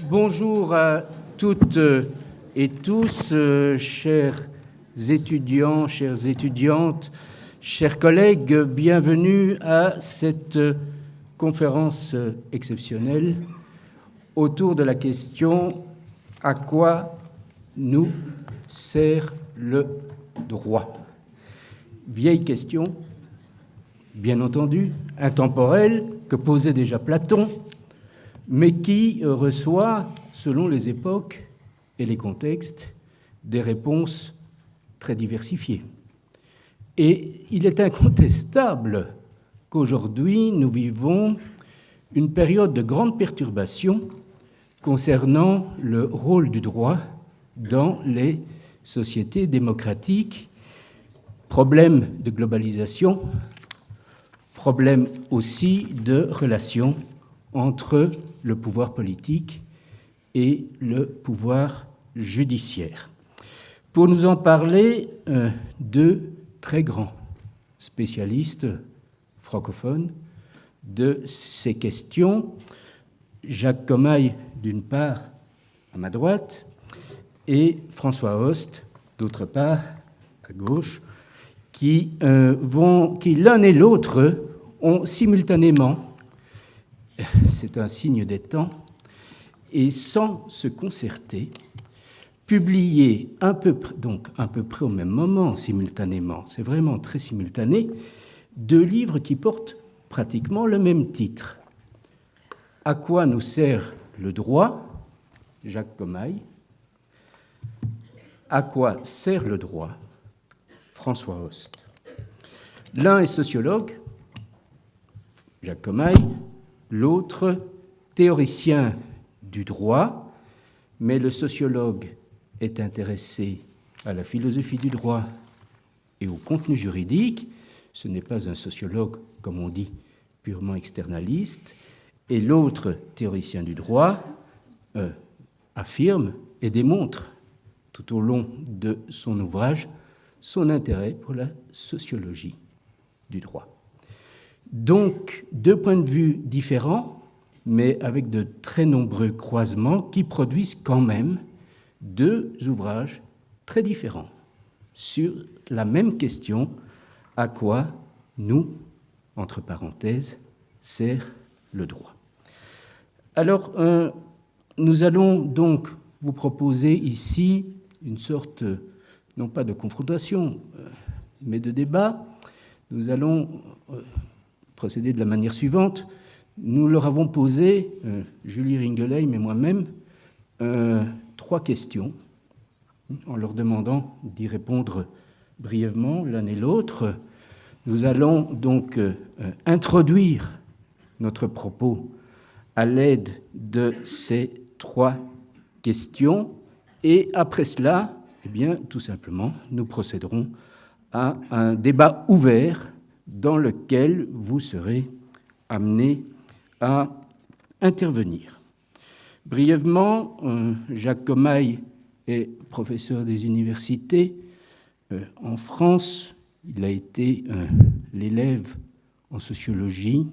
Bonjour à toutes et tous, chers étudiants, chères étudiantes, chers collègues, bienvenue à cette conférence exceptionnelle autour de la question « À quoi nous sert le droit ?» Vieille question, bien entendu, intemporelle, que posait déjà Platon, mais qui reçoit, selon les époques et les contextes, des réponses très diversifiées. Et il est incontestable qu'aujourd'hui, nous vivons une période de grande perturbation concernant le rôle du droit dans les sociétés démocratiques. Problème de globalisation, problème aussi de relations entre le pouvoir politique et le pouvoir judiciaire. Pour nous en parler, deux très grands spécialistes francophones de ces questions, Jacques Commaille, d'une part, à ma droite, et François Host, d'autre part, à gauche, qui l'un et l'autre ont simultanément, c'est un signe des temps, et sans se concerter, publié à peu près au même moment, simultanément, c'est vraiment très simultané, deux livres qui portent pratiquement le même titre. À quoi nous sert le droit, Jacques Commaille. À quoi sert le droit, François Host. L'un est sociologue, Jacques Commaille, l'autre théoricien du droit, mais le sociologue est intéressé à la philosophie du droit et au contenu juridique. Ce n'est pas un sociologue, comme on dit, purement externaliste. Et l'autre théoricien du droit affirme et démontre tout au long de son ouvrage son intérêt pour la sociologie du droit. Donc, deux points de vue différents, mais avec de très nombreux croisements qui produisent quand même deux ouvrages très différents sur la même question, à quoi nous, entre parenthèses, sert le droit. Alors, nous allons donc vous proposer ici une sorte, non pas de confrontation, mais de débat. Nous allons procéder de la manière suivante. Nous leur avons posé, Julie Ringelheim et moi-même, trois questions, en leur demandant d'y répondre brièvement l'un et l'autre. Nous allons donc introduire notre propos à l'aide de ces trois questions, et après cela, eh bien, tout simplement, nous procéderons à un débat ouvert dans lequel vous serez amenés à intervenir. Brièvement, Jacques Commaille est professeur des universités. En France, il a été l'élève en sociologie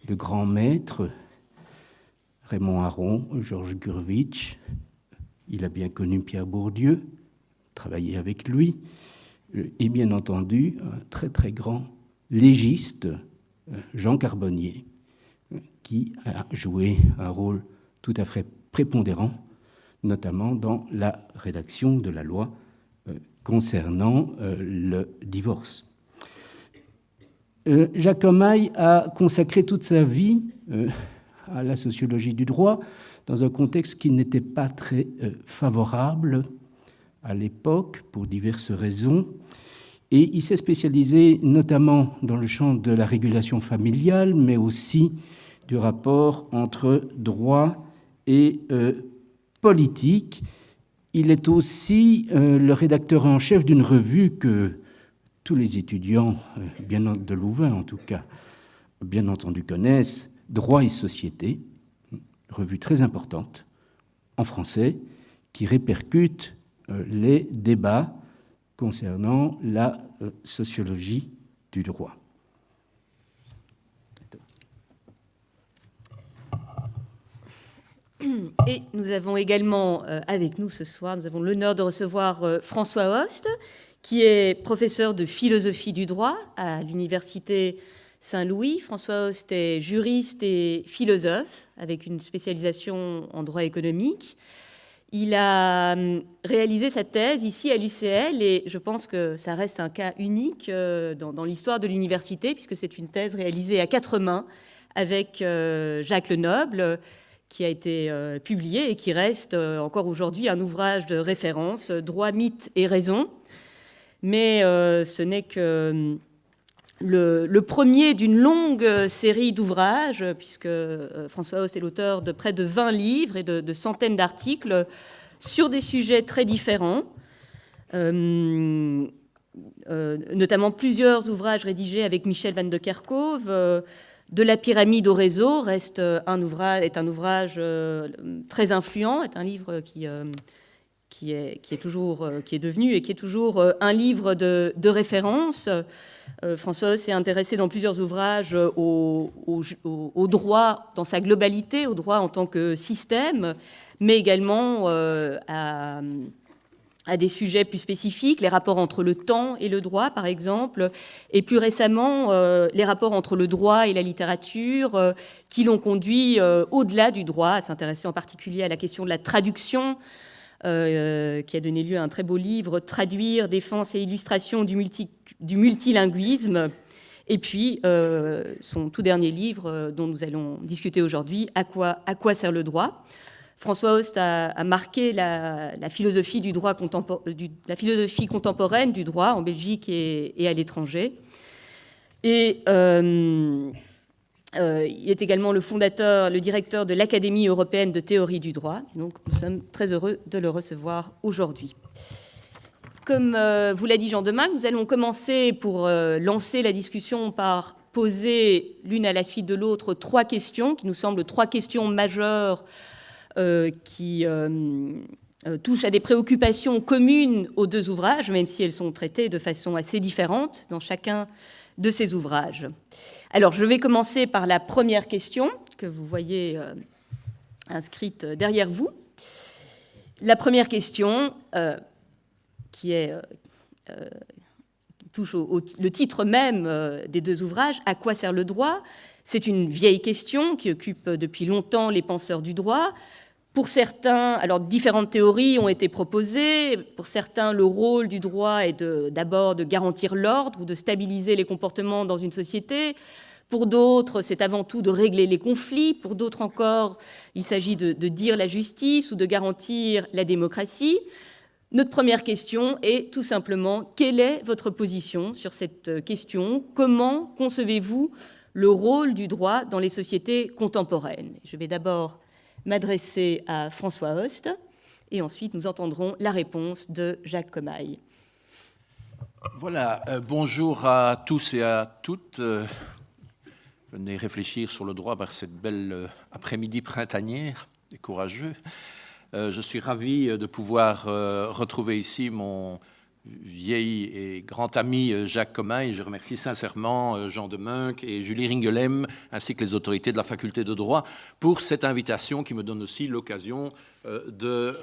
de grands maîtres, Raymond Aron, Georges Gurvitch. Il a bien connu Pierre Bourdieu, travaillé avec lui, et bien entendu, un très très grand légiste, Jean Carbonnier, qui a joué un rôle tout à fait prépondérant, notamment dans la rédaction de la loi concernant le divorce. Jacques Commaille a consacré toute sa vie à la sociologie du droit dans un contexte qui n'était pas très favorable à l'époque pour diverses raisons. Et il s'est spécialisé notamment dans le champ de la régulation familiale, mais aussi du rapport entre droit et politique. Il est aussi le rédacteur en chef d'une revue que tous les étudiants, de Louvain en tout cas, bien entendu connaissent, Droit et Société, revue très importante en français, qui répercute les débats concernant la sociologie du droit. Et nous avons également avec nous ce soir, nous avons l'honneur de recevoir François Host, qui est professeur de philosophie du droit à l'Université Saint-Louis. François Host est juriste et philosophe, avec une spécialisation en droit économique. Il a réalisé sa thèse ici à l'UCL, et je pense que ça reste un cas unique dans l'histoire de l'université, puisque c'est une thèse réalisée à 4 mains avec Jacques Lenoble, qui a été publié et qui reste encore aujourd'hui un ouvrage de référence, Droit, mythe et raison. Mais ce n'est que le premier d'une longue série d'ouvrages, puisque François Host est l'auteur de près de 20 livres et de centaines d'articles sur des sujets très différents, notamment plusieurs ouvrages rédigés avec Michel van de Kerkhove. De la pyramide au réseau est un ouvrage très influent, est un livre qui est devenu et qui est toujours un livre de référence. François Host s'est intéressé dans plusieurs ouvrages au droit dans sa globalité, au droit en tant que système, mais également à des sujets plus spécifiques, les rapports entre le temps et le droit, par exemple, et plus récemment, les rapports entre le droit et la littérature, qui l'ont conduit au-delà du droit, à s'intéresser en particulier à la question de la traduction, qui a donné lieu à un très beau livre, Traduire, défense et illustration du multilinguisme, et puis son tout dernier livre dont nous allons discuter aujourd'hui, À quoi sert le droit ? François Host a marqué la philosophie du droit la philosophie contemporaine du droit en Belgique et à l'étranger. Et il est également le directeur de l'Académie européenne de théorie du droit. Donc nous sommes très heureux de le recevoir aujourd'hui. Comme vous l'a dit Jean Demarque, nous allons commencer pour lancer la discussion par poser l'une à la suite de l'autre 3 questions qui nous semblent 3 questions majeures qui touchent à des préoccupations communes aux 2 ouvrages, même si elles sont traitées de façon assez différente dans chacun de ces ouvrages. Alors, je vais commencer par la première question que vous voyez inscrite derrière vous. La première question, qui touche le titre même des 2 ouvrages, « À quoi sert le droit ?» C'est une vieille question qui occupe depuis longtemps les penseurs du droit. Pour certains, alors différentes théories ont été proposées. Pour certains, le rôle du droit est d'abord de garantir l'ordre ou de stabiliser les comportements dans une société. Pour d'autres, c'est avant tout de régler les conflits. Pour d'autres encore, il s'agit de dire la justice ou de garantir la démocratie. Notre première question est tout simplement, quelle est votre position sur cette question ? Comment concevez-vous le rôle du droit dans les sociétés contemporaines ? Je vais d'abord m'adresser à François Host, et ensuite nous entendrons la réponse de Jacques Commaille. Voilà, bonjour à tous et à toutes. Venez réfléchir sur le droit par cette belle après-midi printanière et courageux. Je suis ravi de pouvoir retrouver ici mon vieil et grand ami Jacques Commaille. Je remercie sincèrement Jean Demarque et Julie Ringelem, ainsi que les autorités de la faculté de droit, pour cette invitation qui me donne aussi l'occasion de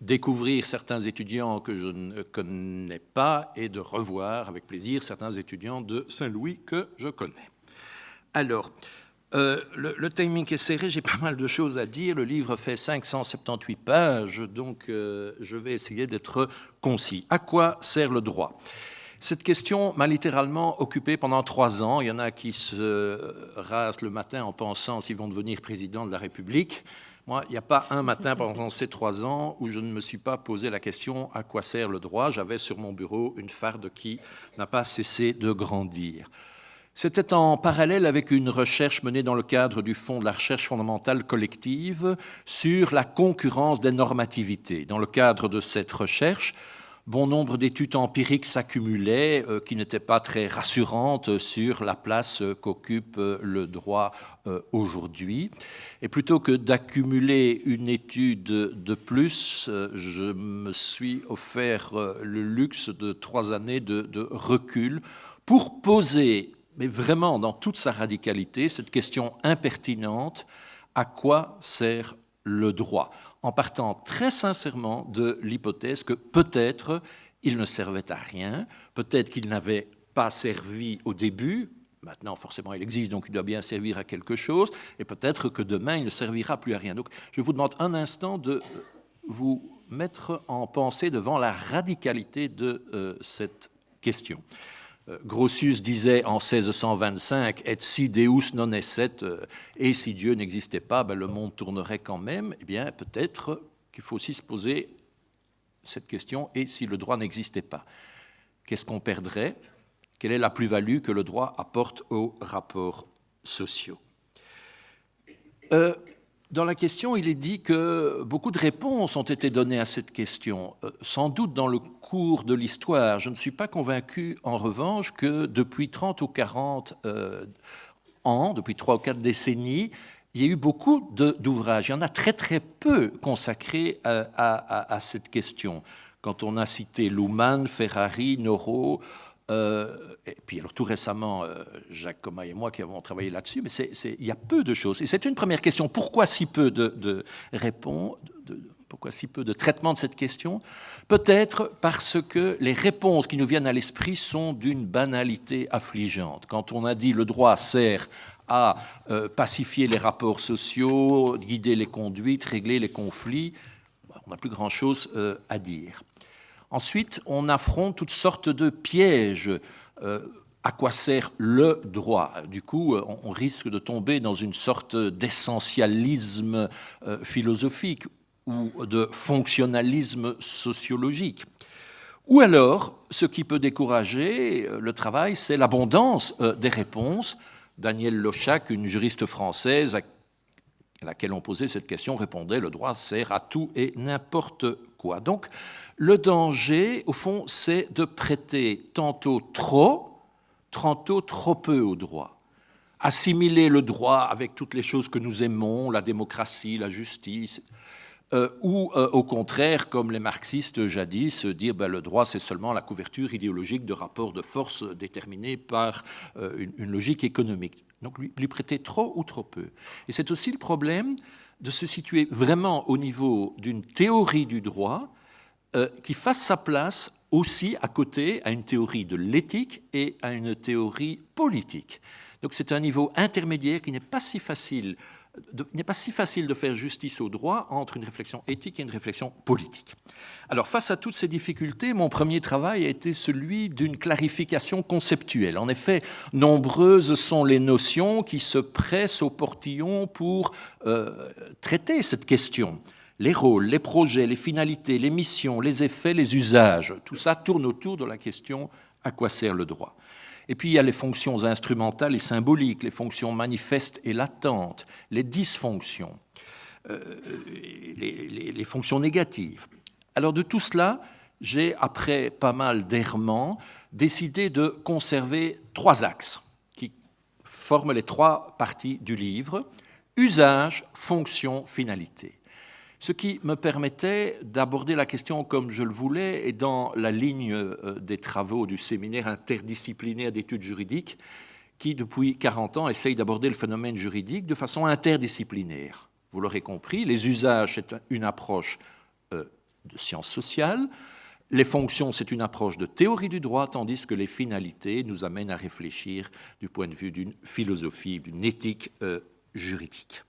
découvrir certains étudiants que je ne connais pas et de revoir avec plaisir certains étudiants de Saint-Louis que je connais. Alors, le timing est serré, j'ai pas mal de choses à dire. Le livre fait 578 pages, donc je vais essayer d'être concis. À quoi sert le droit ? Cette question m'a littéralement occupé pendant 3 ans. Il y en a qui se rasent le matin en pensant s'ils vont devenir président de la République. Moi, il n'y a pas un matin pendant ces 3 ans où je ne me suis pas posé la question à quoi sert le droit. J'avais sur mon bureau une farde qui n'a pas cessé de grandir. C'était en parallèle avec une recherche menée dans le cadre du Fonds de la recherche fondamentale collective sur la concurrence des normativités. Dans le cadre de cette recherche, bon nombre d'études empiriques s'accumulaient qui n'étaient pas très rassurantes sur la place qu'occupe le droit aujourd'hui. Et plutôt que d'accumuler une étude de plus, je me suis offert le luxe de 3 années de recul pour poser, mais vraiment dans toute sa radicalité, cette question impertinente, à quoi sert le droit, en partant très sincèrement de l'hypothèse que peut-être il ne servait à rien, peut-être qu'il n'avait pas servi au début, maintenant forcément il existe donc il doit bien servir à quelque chose, et peut-être que demain il ne servira plus à rien. Donc je vous demande un instant de vous mettre en pensée devant la radicalité de cette question. Grotius disait en 1625 « Et si Deus non esset » et si Dieu n'existait pas, ben, le monde tournerait quand même. Eh bien, peut-être qu'il faut aussi se poser cette question « Et si le droit n'existait pas ?» Qu'est-ce qu'on perdrait? Quelle est la plus-value que le droit apporte aux rapports sociaux? Dans la question, il est dit que beaucoup de réponses ont été données à cette question, sans doute dans le cours de l'histoire. Je ne suis pas convaincu, en revanche, que depuis 30 ou 40 ans, depuis 3 ou 4 décennies, il y a eu beaucoup d'ouvrages. Il y en a très très peu consacrés à cette question. Quand on a cité Luhmann, Ferrari, Noro, et puis alors tout récemment, Jacques Comaille et moi qui avons travaillé là-dessus, mais il y a peu de choses. Et c'est une première question. Pourquoi si peu de réponses, pourquoi si peu de traitement de cette question? Peut-être parce que les réponses qui nous viennent à l'esprit sont d'une banalité affligeante. Quand on a dit le droit sert à pacifier les rapports sociaux, guider les conduites, régler les conflits, on n'a plus grand-chose à dire. Ensuite, on affronte toutes sortes de pièges. À quoi sert le droit? Du coup, on risque de tomber dans une sorte d'essentialisme philosophique ou de fonctionnalisme sociologique. Ou alors, ce qui peut décourager le travail, c'est l'abondance des réponses. Danielle Lochac, une juriste française à laquelle on posait cette question, répondait « le droit sert à tout et n'importe quoi ». Donc, le danger, au fond, c'est de prêter tantôt trop peu au droit. Assimiler le droit avec toutes les choses que nous aimons, la démocratie, la justice, ou au contraire, comme les marxistes jadis, dire le droit c'est seulement la couverture idéologique de rapports de force déterminés par une logique économique. Donc lui prêter trop ou trop peu. Et c'est aussi le problème de se situer vraiment au niveau d'une théorie du droit qui fasse sa place aussi à côté à une théorie de l'éthique et à une théorie politique. Donc c'est un niveau intermédiaire qui n'est pas si facile de faire justice au droit entre une réflexion éthique et une réflexion politique. Alors, face à toutes ces difficultés, mon premier travail a été celui d'une clarification conceptuelle. En effet, nombreuses sont les notions qui se pressent au portillon pour traiter cette question. Les rôles, les projets, les finalités, les missions, les effets, les usages, tout ça tourne autour de la question « à quoi sert le droit ?» Et puis il y a les fonctions instrumentales et symboliques, les fonctions manifestes et latentes, les dysfonctions, les fonctions négatives. Alors de tout cela, j'ai, après pas mal d'errements, décidé de conserver 3 axes qui forment les 3 parties du livre, usage, fonction, finalité. Ce qui me permettait d'aborder la question comme je le voulais et dans la ligne des travaux du séminaire interdisciplinaire d'études juridiques qui, depuis 40 ans, essaye d'aborder le phénomène juridique de façon interdisciplinaire. Vous l'aurez compris, les usages, c'est une approche de sciences sociales, les fonctions, c'est une approche de théorie du droit, tandis que les finalités nous amènent à réfléchir du point de vue d'une philosophie, d'une éthique juridique.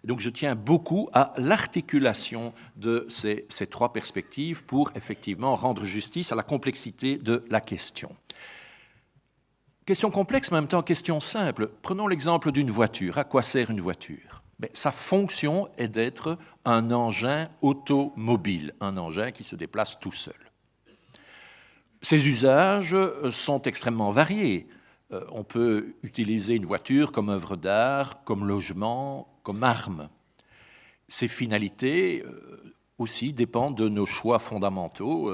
Donc je tiens beaucoup à l'articulation de ces 3 perspectives pour effectivement rendre justice à la complexité de la question. Question complexe, mais en même temps question simple. Prenons l'exemple d'une voiture. À quoi sert une voiture? Sa fonction est d'être un engin automobile, un engin qui se déplace tout seul. Ses usages sont extrêmement variés. On peut utiliser une voiture comme œuvre d'art, comme logement, comme arme. Ces finalités aussi dépendent de nos choix fondamentaux,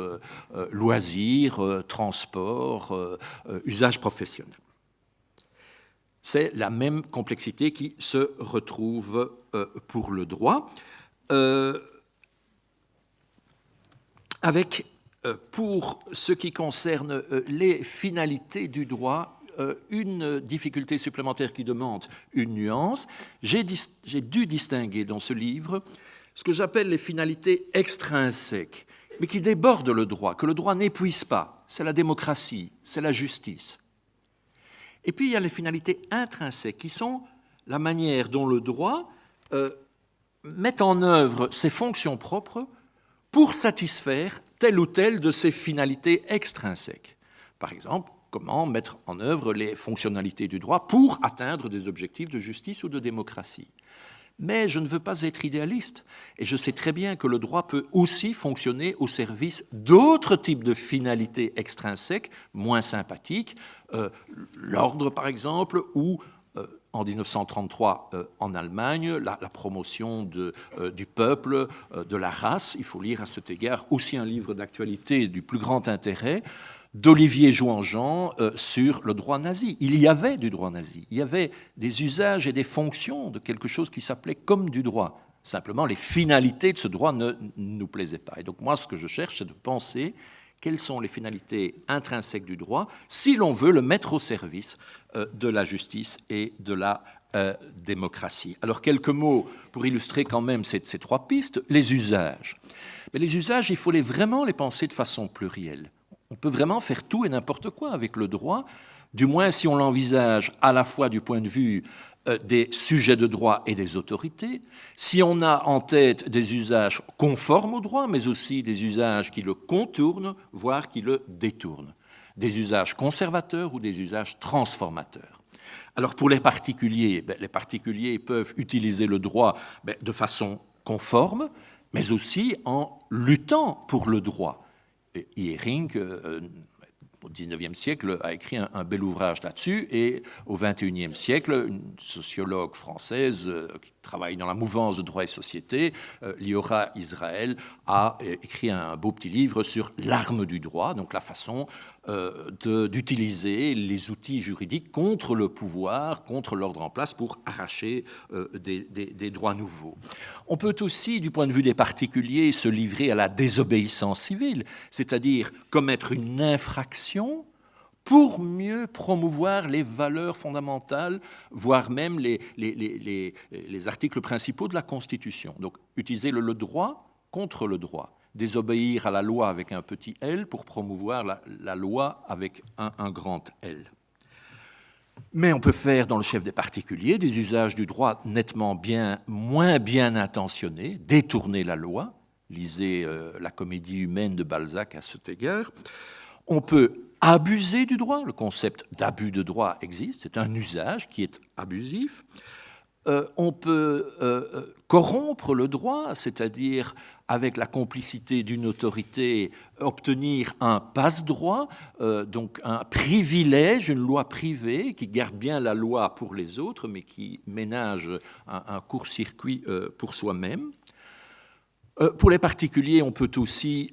loisirs, transport, usage professionnel. C'est la même complexité qui se retrouve pour le droit, avec, pour ce qui concerne les finalités du droit, une difficulté supplémentaire qui demande une nuance. J'ai dû distinguer dans ce livre ce que j'appelle les finalités extrinsèques, mais qui débordent le droit, que le droit n'épuise pas. C'est la démocratie, c'est la justice. Et puis il y a les finalités intrinsèques, qui sont la manière dont le droit met en œuvre ses fonctions propres pour satisfaire telle ou telle de ses finalités extrinsèques. Par exemple, comment mettre en œuvre les fonctionnalités du droit pour atteindre des objectifs de justice ou de démocratie. Mais je ne veux pas être idéaliste, et je sais très bien que le droit peut aussi fonctionner au service d'autres types de finalités extrinsèques, moins sympathiques, l'ordre par exemple, ou en 1933 en Allemagne, la promotion du peuple, de la race. Il faut lire à cet égard aussi un livre d'actualité du plus grand intérêt, d'Olivier Jouanjean sur le droit nazi. Il y avait du droit nazi, il y avait des usages et des fonctions de quelque chose qui s'appelait comme du droit. Simplement, les finalités de ce droit ne nous plaisaient pas. Et donc moi, ce que je cherche, c'est de penser quelles sont les finalités intrinsèques du droit si l'on veut le mettre au service de la justice et de la démocratie. Alors, quelques mots pour illustrer quand même ces trois pistes. Les usages. Mais les usages, il faut vraiment les penser de façon plurielle. On peut vraiment faire tout et n'importe quoi avec le droit, du moins si on l'envisage à la fois du point de vue des sujets de droit et des autorités, si on a en tête des usages conformes au droit, mais aussi des usages qui le contournent, voire qui le détournent, des usages conservateurs ou des usages transformateurs. Alors pour les particuliers peuvent utiliser le droit de façon conforme, mais aussi en luttant pour le droit. Ehring, au XIXe siècle, a écrit un bel ouvrage là-dessus, et au XXIe siècle, une sociologue française qui travaille dans la mouvance de droit et société, Liora Israël, a écrit un beau petit livre sur l'arme du droit, donc la façon d'utiliser les outils juridiques contre le pouvoir, contre l'ordre en place, pour arracher des droits nouveaux. On peut aussi, du point de vue des particuliers, se livrer à la désobéissance civile, c'est-à-dire commettre une infraction pour mieux promouvoir les valeurs fondamentales, voire même les articles principaux de la Constitution. Donc, utiliser le droit contre le droit. Désobéir à la loi avec un petit L pour promouvoir la loi avec un grand L. Mais on peut faire, dans le chef des particuliers, des usages du droit nettement moins bien intentionnés, détourner la loi. Lisez la comédie humaine de Balzac à cet égard. On peut abuser du droit. Le concept d'abus de droit existe. C'est un usage qui est abusif. On peut corrompre le droit, c'est-à-dire, avec la complicité d'une autorité, obtenir un passe-droit, donc un privilège, une loi privée qui garde bien la loi pour les autres, mais qui ménage un court-circuit pour soi-même. Pour les particuliers, on peut aussi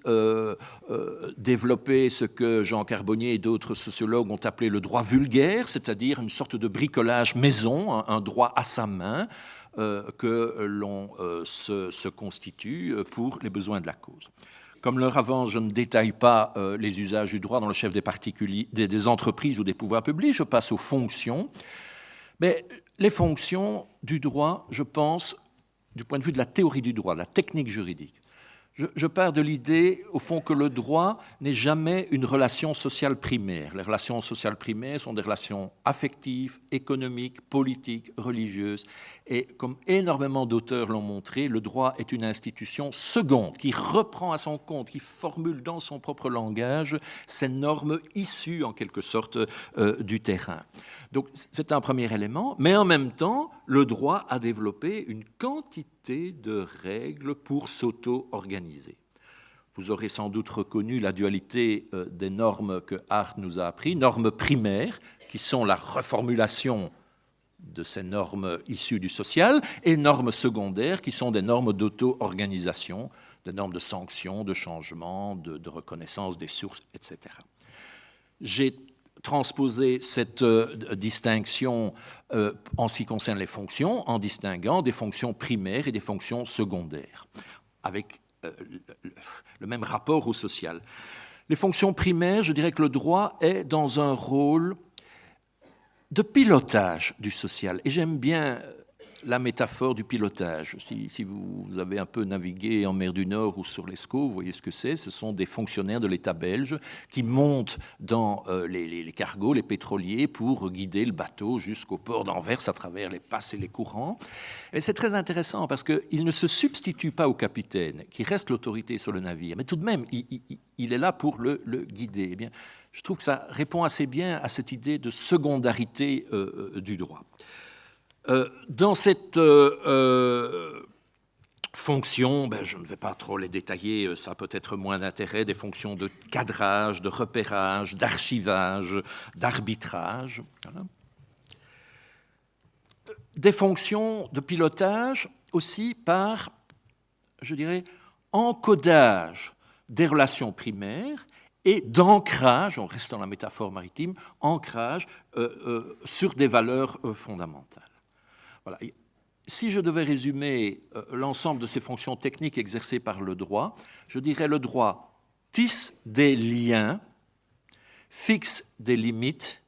développer ce que Jean Carbonnier et d'autres sociologues ont appelé le droit vulgaire, c'est-à-dire une sorte de bricolage maison, un droit à sa main que l'on se constitue pour les besoins de la cause. Comme leur avance, je ne détaille pas les usages du droit dans le chef des particuliers, des entreprises ou des pouvoirs publics, je passe aux fonctions. Mais les fonctions du droit, je pense, du point de vue de la théorie du droit, de la technique juridique. Je pars de l'idée, au fond, que le droit n'est jamais une relation sociale primaire. Les relations sociales primaires sont des relations affectives, économiques, politiques, religieuses. Et comme énormément d'auteurs l'ont montré, le droit est une institution seconde qui reprend à son compte, qui formule dans son propre langage ces normes issues, en quelque sorte, du terrain. Donc, c'est un premier élément. Mais en même temps, le droit a développé une quantité de règles pour s'auto-organiser. Vous aurez sans doute reconnu la dualité des normes que Hart nous a appris, normes primaires, qui sont la reformulation de ces normes issues du social, et normes secondaires, qui sont des normes d'auto-organisation, des normes de sanction, de changement, de reconnaissance des sources, etc. J'ai transposer cette distinction en ce qui concerne les fonctions, en distinguant des fonctions primaires et des fonctions secondaires, avec le même rapport au social. Les fonctions primaires, je dirais que le droit est dans un rôle de pilotage du social. Et j'aime bien la métaphore du pilotage. Si vous avez un peu navigué en mer du Nord ou sur l'Escaut, vous voyez ce que c'est. Ce sont des fonctionnaires de l'État belge qui montent dans les cargos, les pétroliers, pour guider le bateau jusqu'au port d'Anvers à travers les passes et les courants. Et c'est très intéressant parce qu'il ne se substitue pas au capitaine, qui reste l'autorité sur le navire, mais tout de même, il est là pour le guider. Eh bien, je trouve que ça répond assez bien à cette idée de secondarité du droit. Dans cette fonction, je ne vais pas trop les détailler, ça a peut-être moins d'intérêt, des fonctions de cadrage, de repérage, d'archivage, d'arbitrage. Voilà. Des fonctions de pilotage aussi par, je dirais, encodage des relations primaires et d'ancrage, on reste dans la métaphore maritime, ancrage sur des valeurs fondamentales. Voilà. Si je devais résumer l'ensemble de ces fonctions techniques exercées par le droit, je dirais le droit tisse des liens, fixe des limites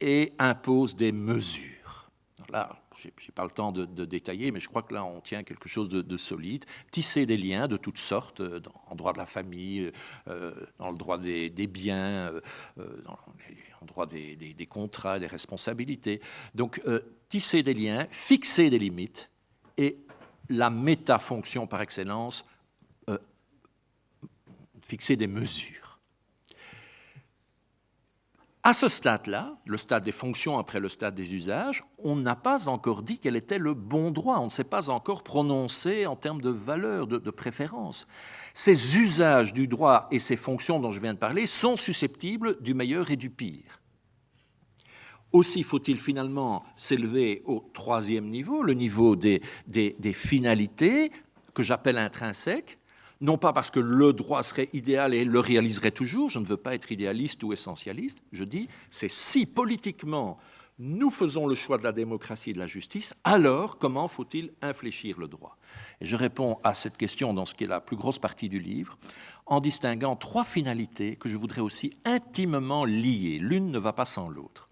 et impose des mesures. Là, je n'ai pas le temps de détailler, mais je crois que là, on tient quelque chose de solide. Tisser des liens de toutes sortes, en droit de la famille, dans le droit des biens, dans le droit des contrats, des responsabilités. Donc, tisser des liens, fixer des limites et la métafonction par excellence, fixer des mesures. À ce stade-là, le stade des fonctions après le stade des usages, on n'a pas encore dit quel était le bon droit, on ne s'est pas encore prononcé en termes de valeur, de préférence. Ces usages du droit et ces fonctions dont je viens de parler sont susceptibles du meilleur et du pire. Aussi faut-il finalement s'élever au troisième niveau, le niveau des finalités, que j'appelle intrinsèques, non pas parce que le droit serait idéal et le réaliserait toujours, je ne veux pas être idéaliste ou essentialiste, je dis c'est si politiquement nous faisons le choix de la démocratie et de la justice, alors comment faut-il infléchir le droit? Et je réponds à cette question dans ce qui est la plus grosse partie du livre, en distinguant trois finalités que je voudrais aussi intimement lier. L'une ne va pas sans l'autre.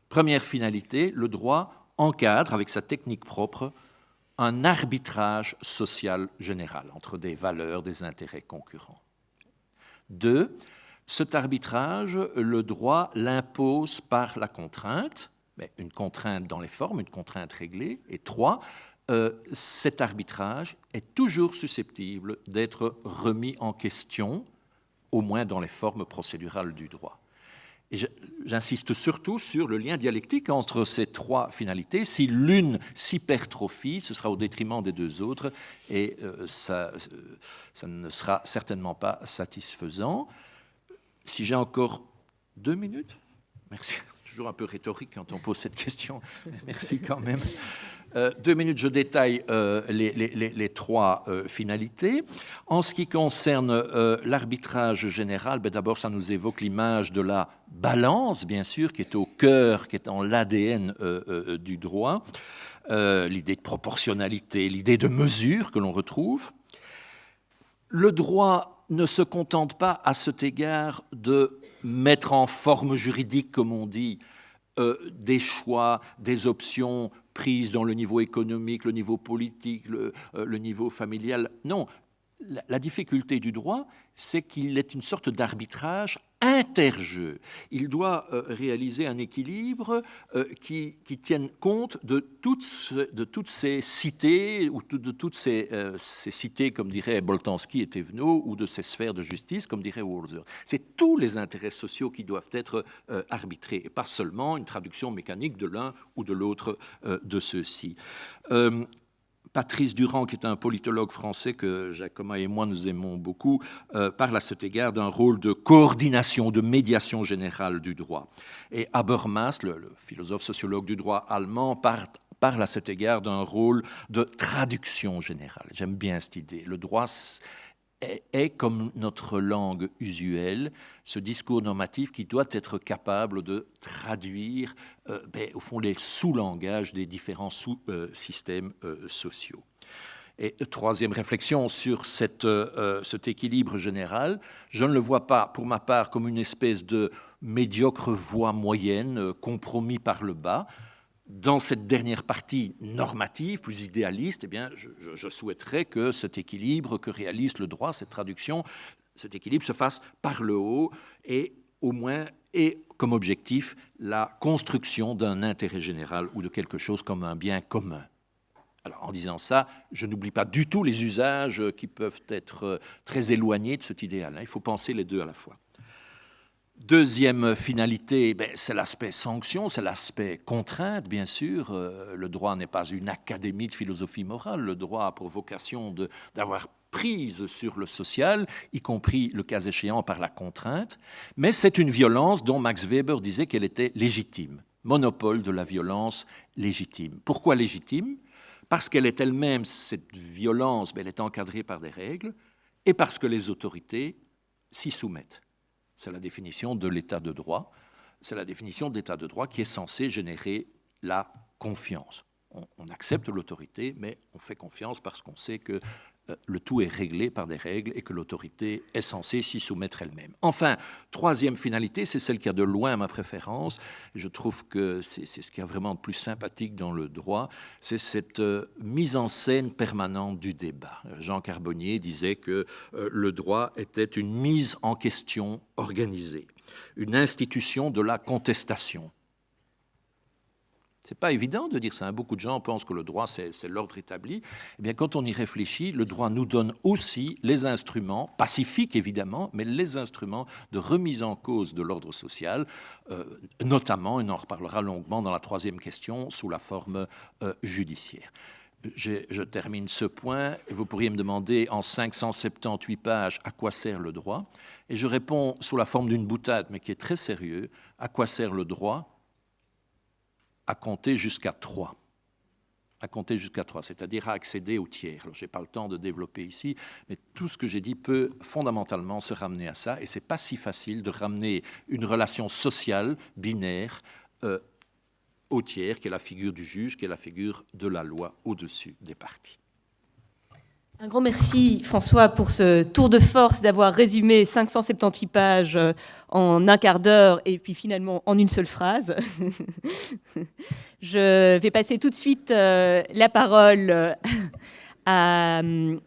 Première finalité, le droit encadre avec sa technique propre un arbitrage social général entre des valeurs, des intérêts concurrents. 2, cet arbitrage, le droit l'impose par la contrainte, mais une contrainte dans les formes, une contrainte réglée. Et 3, cet arbitrage est toujours susceptible d'être remis en question, au moins dans les formes procédurales du droit. Et j'insiste surtout sur le lien dialectique entre ces trois finalités. Si l'une s'hypertrophie, ce sera au détriment des deux autres et ça ne sera certainement pas satisfaisant. Si j'ai encore 2 minutes, merci. Toujours un peu rhétorique quand on pose cette question. Merci quand même. 2 minutes, je détaille les trois finalités. En ce qui concerne l'arbitrage général, d'abord, ça nous évoque l'image de la balance, bien sûr, qui est au cœur, qui est dans l'ADN du droit, l'idée de proportionnalité, l'idée de mesure que l'on retrouve. Le droit ne se contente pas, à cet égard, de mettre en forme juridique, comme on dit, des choix, des options prises dans le niveau économique, le niveau politique, le niveau familial. Non, la difficulté du droit, c'est qu'il est une sorte d'arbitrage interjeu. Il doit réaliser un équilibre qui tienne compte de toutes ces cités, ou de toutes ces cités, comme dirait Boltanski et Thévenot, ou de ces sphères de justice, comme dirait Walser. C'est tous les intérêts sociaux qui doivent être arbitrés, et pas seulement une traduction mécanique de l'un ou de l'autre de ceux-ci. Patrice Durand, qui est un politologue français que Jacoma et moi nous aimons beaucoup, parle à cet égard d'un rôle de coordination, de médiation générale du droit. Et Habermas, le philosophe sociologue du droit allemand, parle à cet égard d'un rôle de traduction générale. J'aime bien cette idée. Le droit est comme notre langue usuelle, ce discours normatif qui doit être capable de traduire, au fond, les sous-langages des différents sous-systèmes sociaux. Et troisième réflexion sur cet équilibre général, je ne le vois pas, pour ma part, comme une espèce de médiocre voie moyenne, compromis par le bas. Dans cette dernière partie normative, plus idéaliste, eh bien, je souhaiterais que cet équilibre que réalise le droit, cette traduction, cet équilibre se fasse par le haut et au moins ait comme objectif la construction d'un intérêt général ou de quelque chose comme un bien commun. Alors, en disant ça, je n'oublie pas du tout les usages qui peuvent être très éloignés de cet idéal. Il faut penser les deux à la fois. Deuxième finalité, c'est l'aspect sanction, c'est l'aspect contrainte, bien sûr. Le droit n'est pas une académie de philosophie morale. Le droit a pour vocation d'avoir prise sur le social, y compris, le cas échéant, par la contrainte. Mais c'est une violence dont Max Weber disait qu'elle était légitime. Monopole de la violence légitime. Pourquoi légitime ? Parce qu'elle est elle-même, cette violence, elle est encadrée par des règles, et parce que les autorités s'y soumettent. C'est la définition de l'état de droit. C'est la définition de l'état de droit qui est censée générer la confiance. On accepte l'autorité, mais on fait confiance parce qu'on sait que le tout est réglé par des règles et que l'autorité est censée s'y soumettre elle-même. Enfin, troisième finalité, c'est celle qui a de loin ma préférence. Je trouve que c'est ce qui est vraiment de plus sympathique dans le droit, c'est cette mise en scène permanente du débat. Jean Carbonnier disait que le droit était une mise en question organisée, une institution de la contestation. Ce n'est pas évident de dire ça. Beaucoup de gens pensent que le droit, c'est l'ordre établi. Eh bien, quand on y réfléchit, le droit nous donne aussi les instruments, pacifiques évidemment, mais les instruments de remise en cause de l'ordre social, notamment, et on en reparlera longuement dans la troisième question, sous la forme judiciaire. Je termine ce point. Vous pourriez me demander en 578 pages à quoi sert le droit. Et je réponds sous la forme d'une boutade, mais qui est très sérieux. À quoi sert le droit ? À compter jusqu'à 3. À compter jusqu'à 3, c'est-à-dire à accéder au tiers. Alors, je n'ai pas le temps de développer ici, mais tout ce que j'ai dit peut fondamentalement se ramener à ça, et ce n'est pas si facile de ramener une relation sociale binaire au tiers, qui est la figure du juge, qui est la figure de la loi au-dessus des parties. Un grand merci, François, pour ce tour de force d'avoir résumé 578 pages en un quart d'heure et puis finalement en une seule phrase. Je vais passer tout de suite la parole à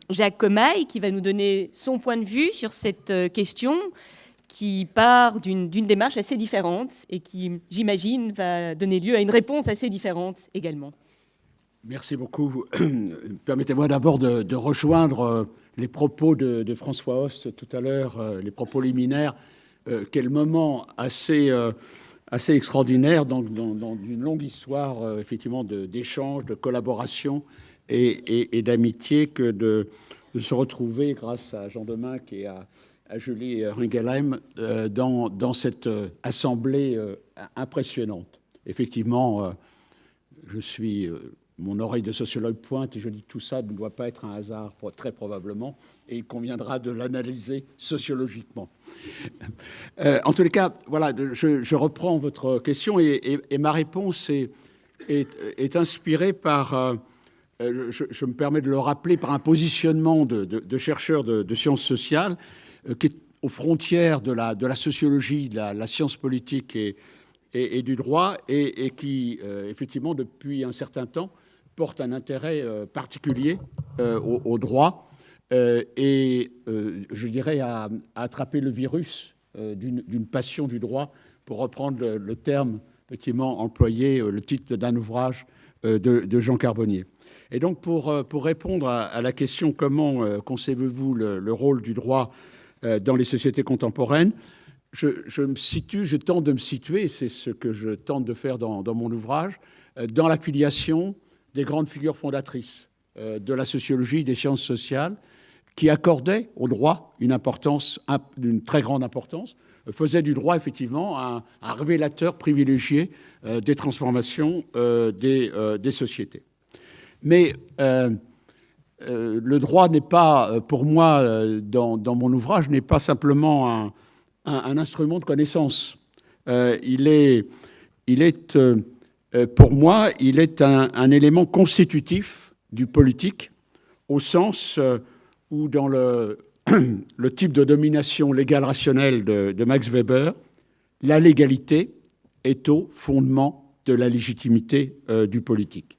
Jacques Commaille, qui va nous donner son point de vue sur cette question qui part d'une démarche assez différente et qui, j'imagine, va donner lieu à une réponse assez différente également. Merci beaucoup. Permettez-moi d'abord de rejoindre les propos de François Host tout à l'heure, les propos liminaires. Quel moment assez extraordinaire dans une longue histoire effectivement d'échanges, de collaboration et d'amitié que de se retrouver grâce à Jean Deminck et à Julie Ringelheim dans cette assemblée impressionnante. Effectivement, je suis... Mon oreille de sociologue pointe et je dis que tout ça ne doit pas être un hasard, très probablement, et il conviendra de l'analyser sociologiquement. En tous les cas, voilà, je reprends votre question et ma réponse est inspirée par, je me permets de le rappeler, par un positionnement de chercheurs de sciences sociales qui est aux frontières de la sociologie, de la science politique et du droit, et qui, effectivement, depuis un certain temps, porte un intérêt particulier au droit et, je dirais, à attraper le virus d'une passion du droit, pour reprendre le terme effectivement employé, le titre d'un ouvrage de Jean Carbonnier. Et donc, pour répondre à la question « Comment concevez-vous le rôle du droit dans les sociétés contemporaines ?» je tente de me situer, c'est ce que je tente de faire dans mon ouvrage, dans la filiation des grandes figures fondatrices de la sociologie, des sciences sociales, qui accordaient au droit d'une très grande importance, faisaient du droit effectivement un révélateur privilégié des transformations des sociétés. Mais le droit n'est pas, pour moi, dans mon ouvrage, n'est pas simplement un instrument de connaissance. Pour moi, il est un élément constitutif du politique, au sens où, dans le type de domination légale rationnelle de Max Weber, la légalité est au fondement de la légitimité du politique.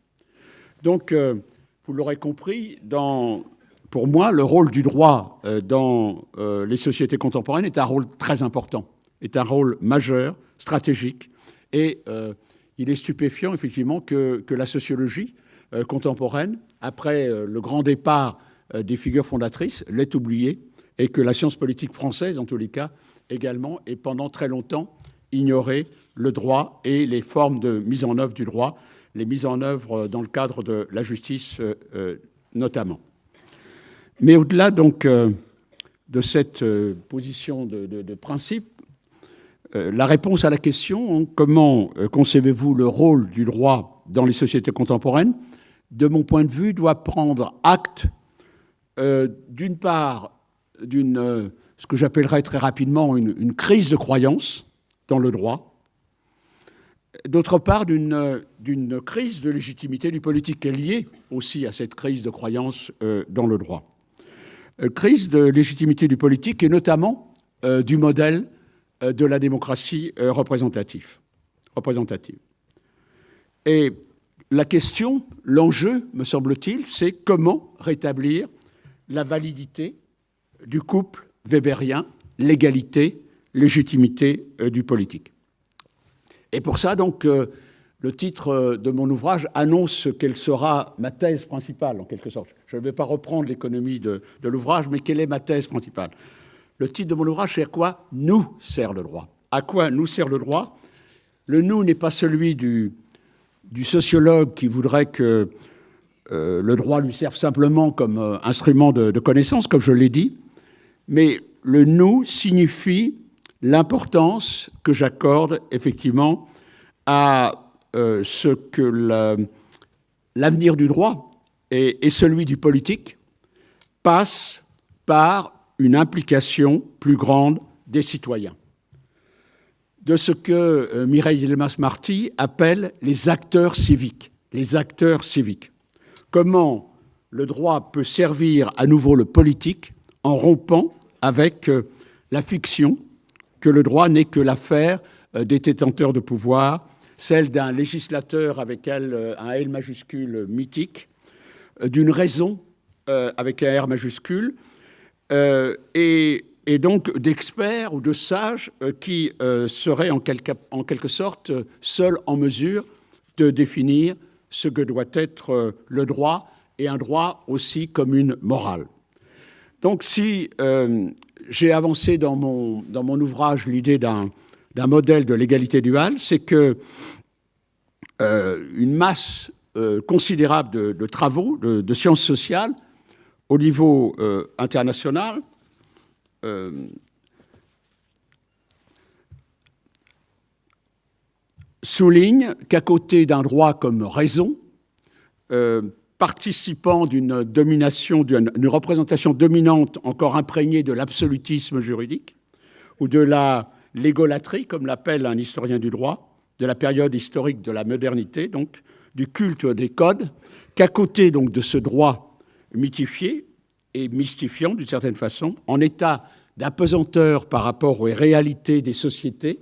Donc, vous l'aurez compris, pour moi, le rôle du droit dans les sociétés contemporaines est un rôle très important, est un rôle majeur, stratégique, et il est stupéfiant, effectivement, que la sociologie contemporaine, après le grand départ des figures fondatrices, l'ait oubliée, et que la science politique française, en tous les cas, également, et pendant très longtemps, ignoré le droit et les formes de mise en œuvre du droit, les mises en œuvre dans le cadre de la justice notamment. Mais au-delà donc de cette position de principe, la réponse à la question, comment concevez-vous le rôle du droit dans les sociétés contemporaines, de mon point de vue, doit prendre acte d'une part ce que j'appellerais très rapidement une crise de croyance dans le droit, d'autre part d'une crise de légitimité du politique qui est liée aussi à cette crise de croyance dans le droit. Crise de légitimité du politique et notamment du modèle de la démocratie représentative. Et la question, l'enjeu, me semble-t-il, c'est comment rétablir la validité du couple weberien, l'égalité, légitimité du politique. Et pour ça, donc, le titre de mon ouvrage annonce quelle sera ma thèse principale, en quelque sorte. Je ne vais pas reprendre l'économie de l'ouvrage, mais quelle est ma thèse principale? Le titre de mon ouvrage, c'est « À quoi nous sert le droit ?» À quoi nous sert le droit? Le « nous » n'est pas celui du sociologue qui voudrait que le droit lui serve simplement comme instrument de connaissance, comme je l'ai dit, mais le « nous » signifie l'importance que j'accorde effectivement à ce que l'avenir du droit et celui du politique passent par une implication plus grande des citoyens, de ce que Mireille Delmas-Marty appelle les acteurs civiques. Les acteurs civiques. Comment le droit peut servir à nouveau le politique en rompant avec la fiction que le droit n'est que l'affaire des détenteurs de pouvoir, celle d'un législateur avec un L majuscule mythique, d'une raison avec un R majuscule, et donc d'experts ou de sages qui seraient en quelque sorte seuls en mesure de définir ce que doit être le droit, et un droit aussi comme une morale. Donc si j'ai avancé dans mon ouvrage l'idée d'un modèle de l'égalité duale, c'est que une masse considérable de travaux, de sciences sociales, au niveau international, souligne qu'à côté d'un droit comme raison, participant d'une représentation dominante encore imprégnée de l'absolutisme juridique ou de la l'égolatrie, comme l'appelle un historien du droit, de la période historique de la modernité, donc du culte des codes, qu'à côté donc de ce droit mythifié et mystifiant d'une certaine façon, en état d'apesanteur par rapport aux réalités des sociétés,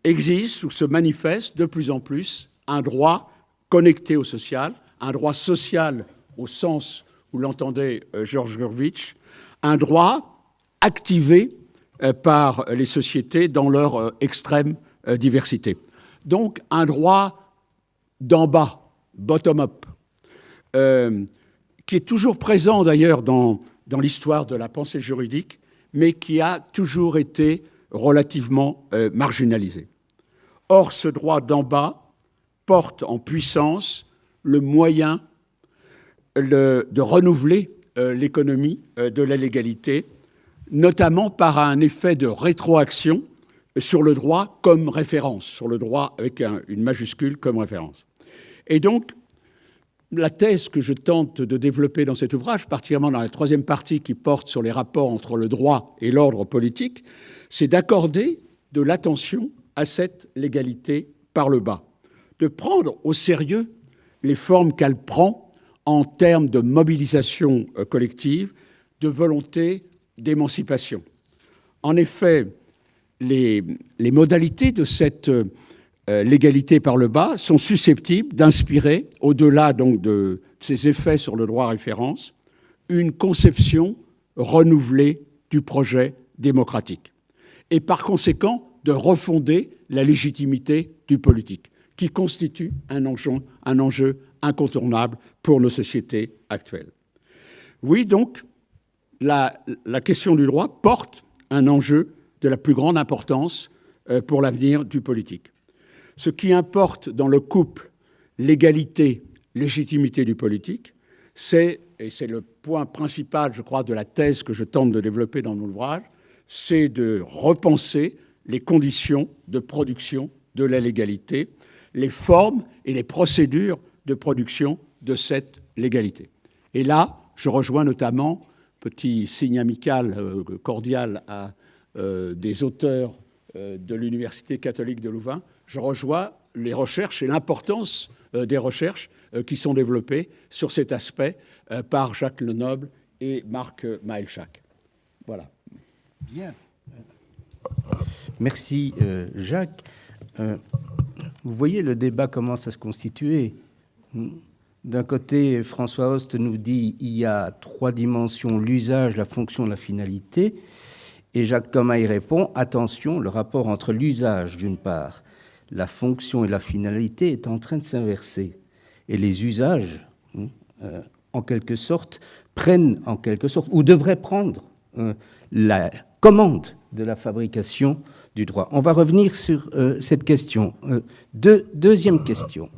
existe ou se manifeste de plus en plus un droit connecté au social, un droit social au sens où l'entendait Georges Gurvitch, un droit activé par les sociétés dans leur extrême diversité. Donc un droit d'en bas, bottom-up, qui est toujours présent d'ailleurs dans l'histoire de la pensée juridique, mais qui a toujours été relativement marginalisé. Or, ce droit d'en bas porte en puissance le moyen de renouveler l'économie de la légalité, notamment par un effet de rétroaction sur le droit comme référence, sur le droit avec une majuscule comme référence. Et donc, la thèse que je tente de développer dans cet ouvrage, particulièrement dans la troisième partie qui porte sur les rapports entre le droit et l'ordre politique, c'est d'accorder de l'attention à cette légalité par le bas, de prendre au sérieux les formes qu'elle prend en termes de mobilisation collective, de volonté d'émancipation. En effet, les modalités de cette l'égalité par le bas sont susceptibles d'inspirer, au-delà donc de ses effets sur le droit à référence, une conception renouvelée du projet démocratique et par conséquent de refonder la légitimité du politique, qui constitue un enjeu incontournable pour nos sociétés actuelles. Oui, donc, la question du droit porte un enjeu de la plus grande importance pour l'avenir du politique. Ce qui importe dans le couple l'égalité, légitimité du politique, c'est, et c'est le point principal, je crois, de la thèse que je tente de développer dans mon ouvrage, c'est de repenser les conditions de production de la légalité, les formes et les procédures de production de cette légalité. Et là, je rejoins notamment, petit signe amical cordial à des auteurs de l'Université catholique de Louvain, je rejoins les recherches et l'importance des recherches qui sont développées sur cet aspect par Jacques Lenoble et Marc Maelchak. Voilà. Bien. Merci, Jacques. Vous voyez, le débat commence à se constituer. D'un côté, François Host nous dit qu'il y a 3 dimensions, l'usage, la fonction, la finalité. Et Jacques Thomas y répond, attention, le rapport entre l'usage, d'une part, la fonction et la finalité est en train de s'inverser. Et les usages, en quelque sorte, prennent, en quelque sorte, ou devraient prendre la commande de la fabrication du droit. On va revenir sur cette question. Deuxième question.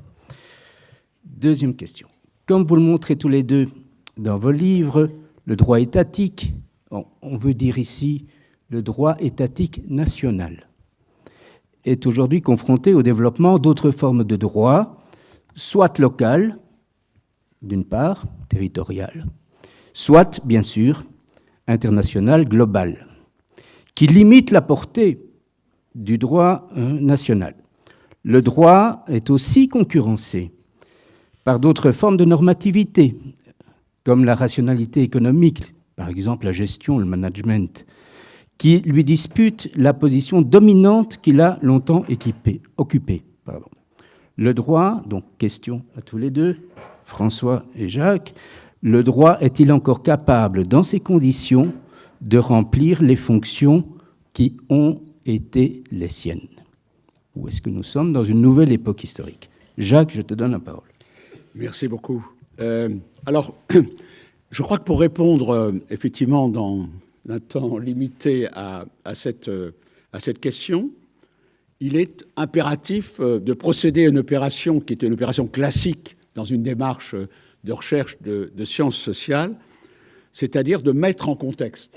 Comme vous le montrez tous les deux dans vos livres, le droit étatique, on veut dire ici le droit étatique national, est aujourd'hui confronté au développement d'autres formes de droit, soit local, d'une part, territorial, soit, bien sûr, international, global, qui limite la portée du droit national. Le droit est aussi concurrencé par d'autres formes de normativité, comme la rationalité économique, par exemple la gestion, le management, qui lui dispute la position dominante qu'il a longtemps occupée. Le droit, donc question à tous les deux, François et Jacques, le droit est-il encore capable, dans ces conditions, de remplir les fonctions qui ont été les siennes? Ou est-ce que nous sommes dans une nouvelle époque historique? Jacques, je te donne la parole. Merci beaucoup. Alors, je crois que pour répondre effectivement dans un temps limité à cette question, il est impératif de procéder à une opération qui est une opération classique dans une démarche de recherche de sciences sociales, c'est-à-dire de mettre en contexte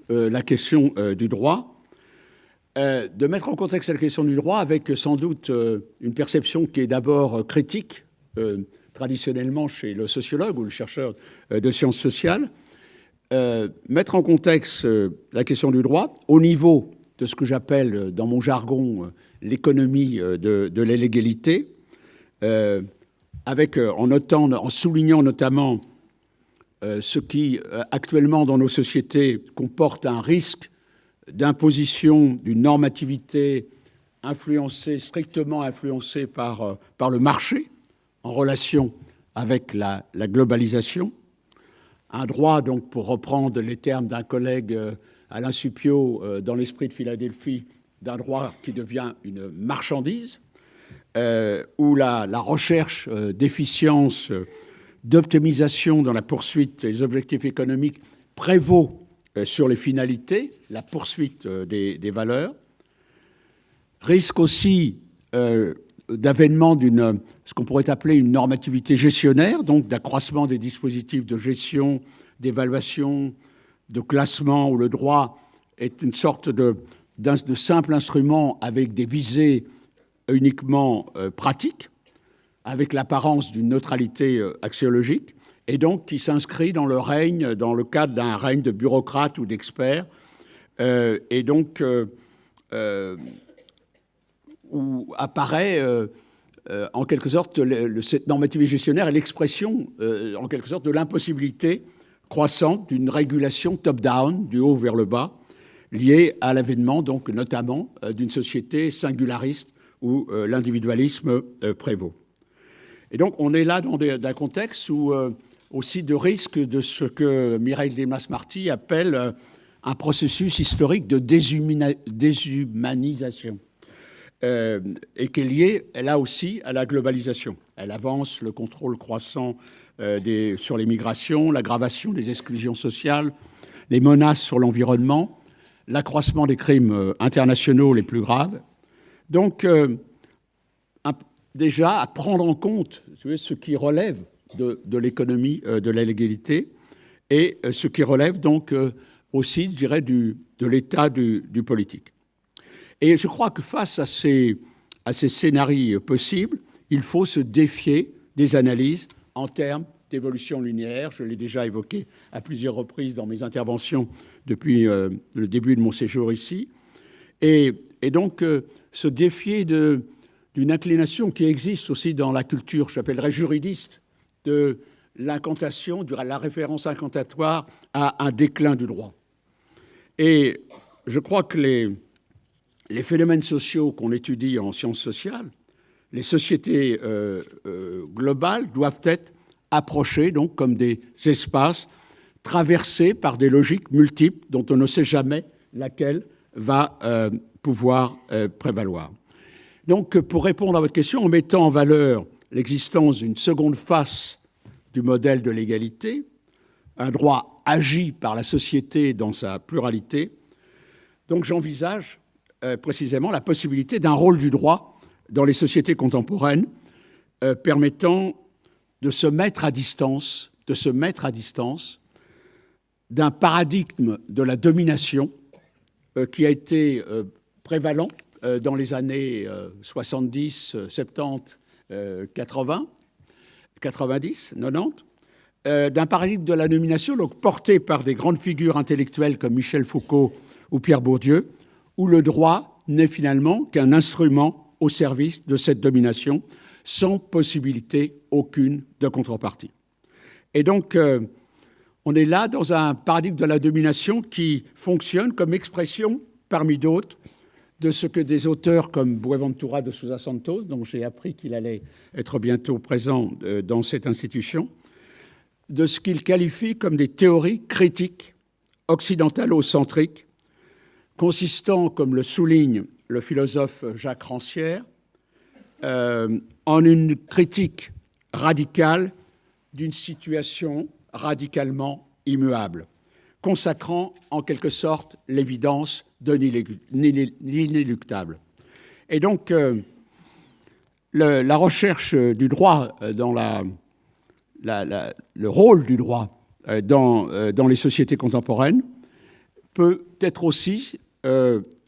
la question du droit, avec sans doute une perception qui est d'abord critique, traditionnellement chez le sociologue ou le chercheur de sciences sociales, mettre en contexte la question du droit au niveau de ce que j'appelle dans mon jargon l'économie de l'illégalité, en soulignant notamment ce qui actuellement dans nos sociétés comporte un risque d'imposition d'une normativité strictement influencée par le marché en relation avec la globalisation. Un droit, donc, pour reprendre les termes d'un collègue, Alain Supiot, dans l'esprit de Philadelphie, d'un droit qui devient une marchandise, où la recherche d'efficience, d'optimisation dans la poursuite des objectifs économiques prévaut sur les finalités, la poursuite des valeurs. Risque aussi d'avènement ce qu'on pourrait appeler une normativité gestionnaire, donc d'accroissement des dispositifs de gestion, d'évaluation, de classement, où le droit est une sorte de simple instrument avec des visées uniquement pratiques, avec l'apparence d'une neutralité axiologique, et donc qui s'inscrit dans le cadre d'un règne de bureaucrates ou d'experts, et donc où apparaît en quelque sorte cette normativité gestionnaire est l'expression en quelque sorte de l'impossibilité croissante d'une régulation top-down, du haut vers le bas, liées à l'avènement, donc notamment, d'une société singulariste où l'individualisme prévaut. Et donc, on est là dans un contexte où aussi de risque de ce que Mireille Delmas-Marty appelle un processus historique de déshumanisation, et qui est lié, là aussi, à la globalisation. Elle avance le contrôle croissant sur les migrations, l'aggravation des exclusions sociales, les menaces sur l'environnement, l'accroissement des crimes internationaux les plus graves. Donc, déjà, à prendre en compte ce qui relève de l'économie de la légalité et ce qui relève donc aussi, je dirais, de l'état du politique. Et je crois que face à ces scénarios possibles, il faut se défier des analyses en termes d'évolution linéaire. Je l'ai déjà évoqué à plusieurs reprises dans mes interventions depuis le début de mon séjour ici. Et donc, se défier d'une inclination qui existe aussi dans la culture, j'appellerais juridiste, de l'incantation, de la référence incantatoire à un déclin du droit. Et je crois que les phénomènes sociaux qu'on étudie en sciences sociales, les sociétés globales doivent être approchées donc comme des espaces traversés par des logiques multiples dont on ne sait jamais laquelle va pouvoir prévaloir. Donc, pour répondre à votre question, en mettant en valeur l'existence d'une seconde face du modèle de l'égalité, un droit agi par la société dans sa pluralité, donc j'envisage précisément la possibilité d'un rôle du droit dans les sociétés contemporaines permettant de se mettre à distance d'un paradigme de la domination qui a été prévalent dans les années 70, 70, 80, 90, 90, d'un paradigme de la domination donc porté par des grandes figures intellectuelles comme Michel Foucault ou Pierre Bourdieu, où le droit n'est finalement qu'un instrument au service de cette domination, sans possibilité aucune de contrepartie. Et donc, on est là dans un paradigme de la domination qui fonctionne comme expression, parmi d'autres, de ce que des auteurs comme Buenaventura de Sousa Santos, dont j'ai appris qu'il allait être bientôt présent dans cette institution, de ce qu'il qualifie comme des théories critiques occidentalo-centriques, consistant, comme le souligne le philosophe Jacques Rancière, en une critique radicale d'une situation radicalement immuable, consacrant en quelque sorte l'évidence de l'inéluctable. Et donc, la recherche du droit dans le rôle du droit dans les sociétés contemporaines peut être aussi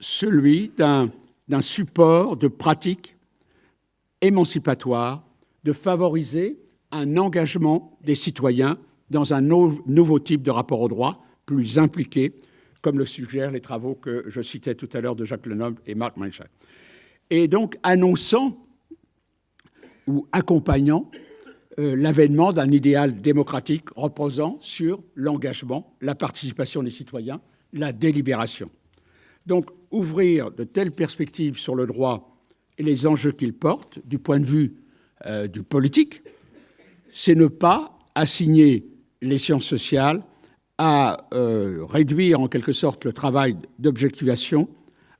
celui d'un support de pratiques émancipatoires, de favoriser un engagement des citoyens dans un nouveau type de rapport au droit, plus impliqué, comme le suggèrent les travaux que je citais tout à l'heure de Jacques Lenoble et Marc Meinschak. Et donc annonçant ou accompagnant l'avènement d'un idéal démocratique reposant sur l'engagement, la participation des citoyens, la délibération. Donc ouvrir de telles perspectives sur le droit et les enjeux qu'il porte, du point de vue du politique, c'est ne pas assigner les sciences sociales à réduire en quelque sorte le travail d'objectivation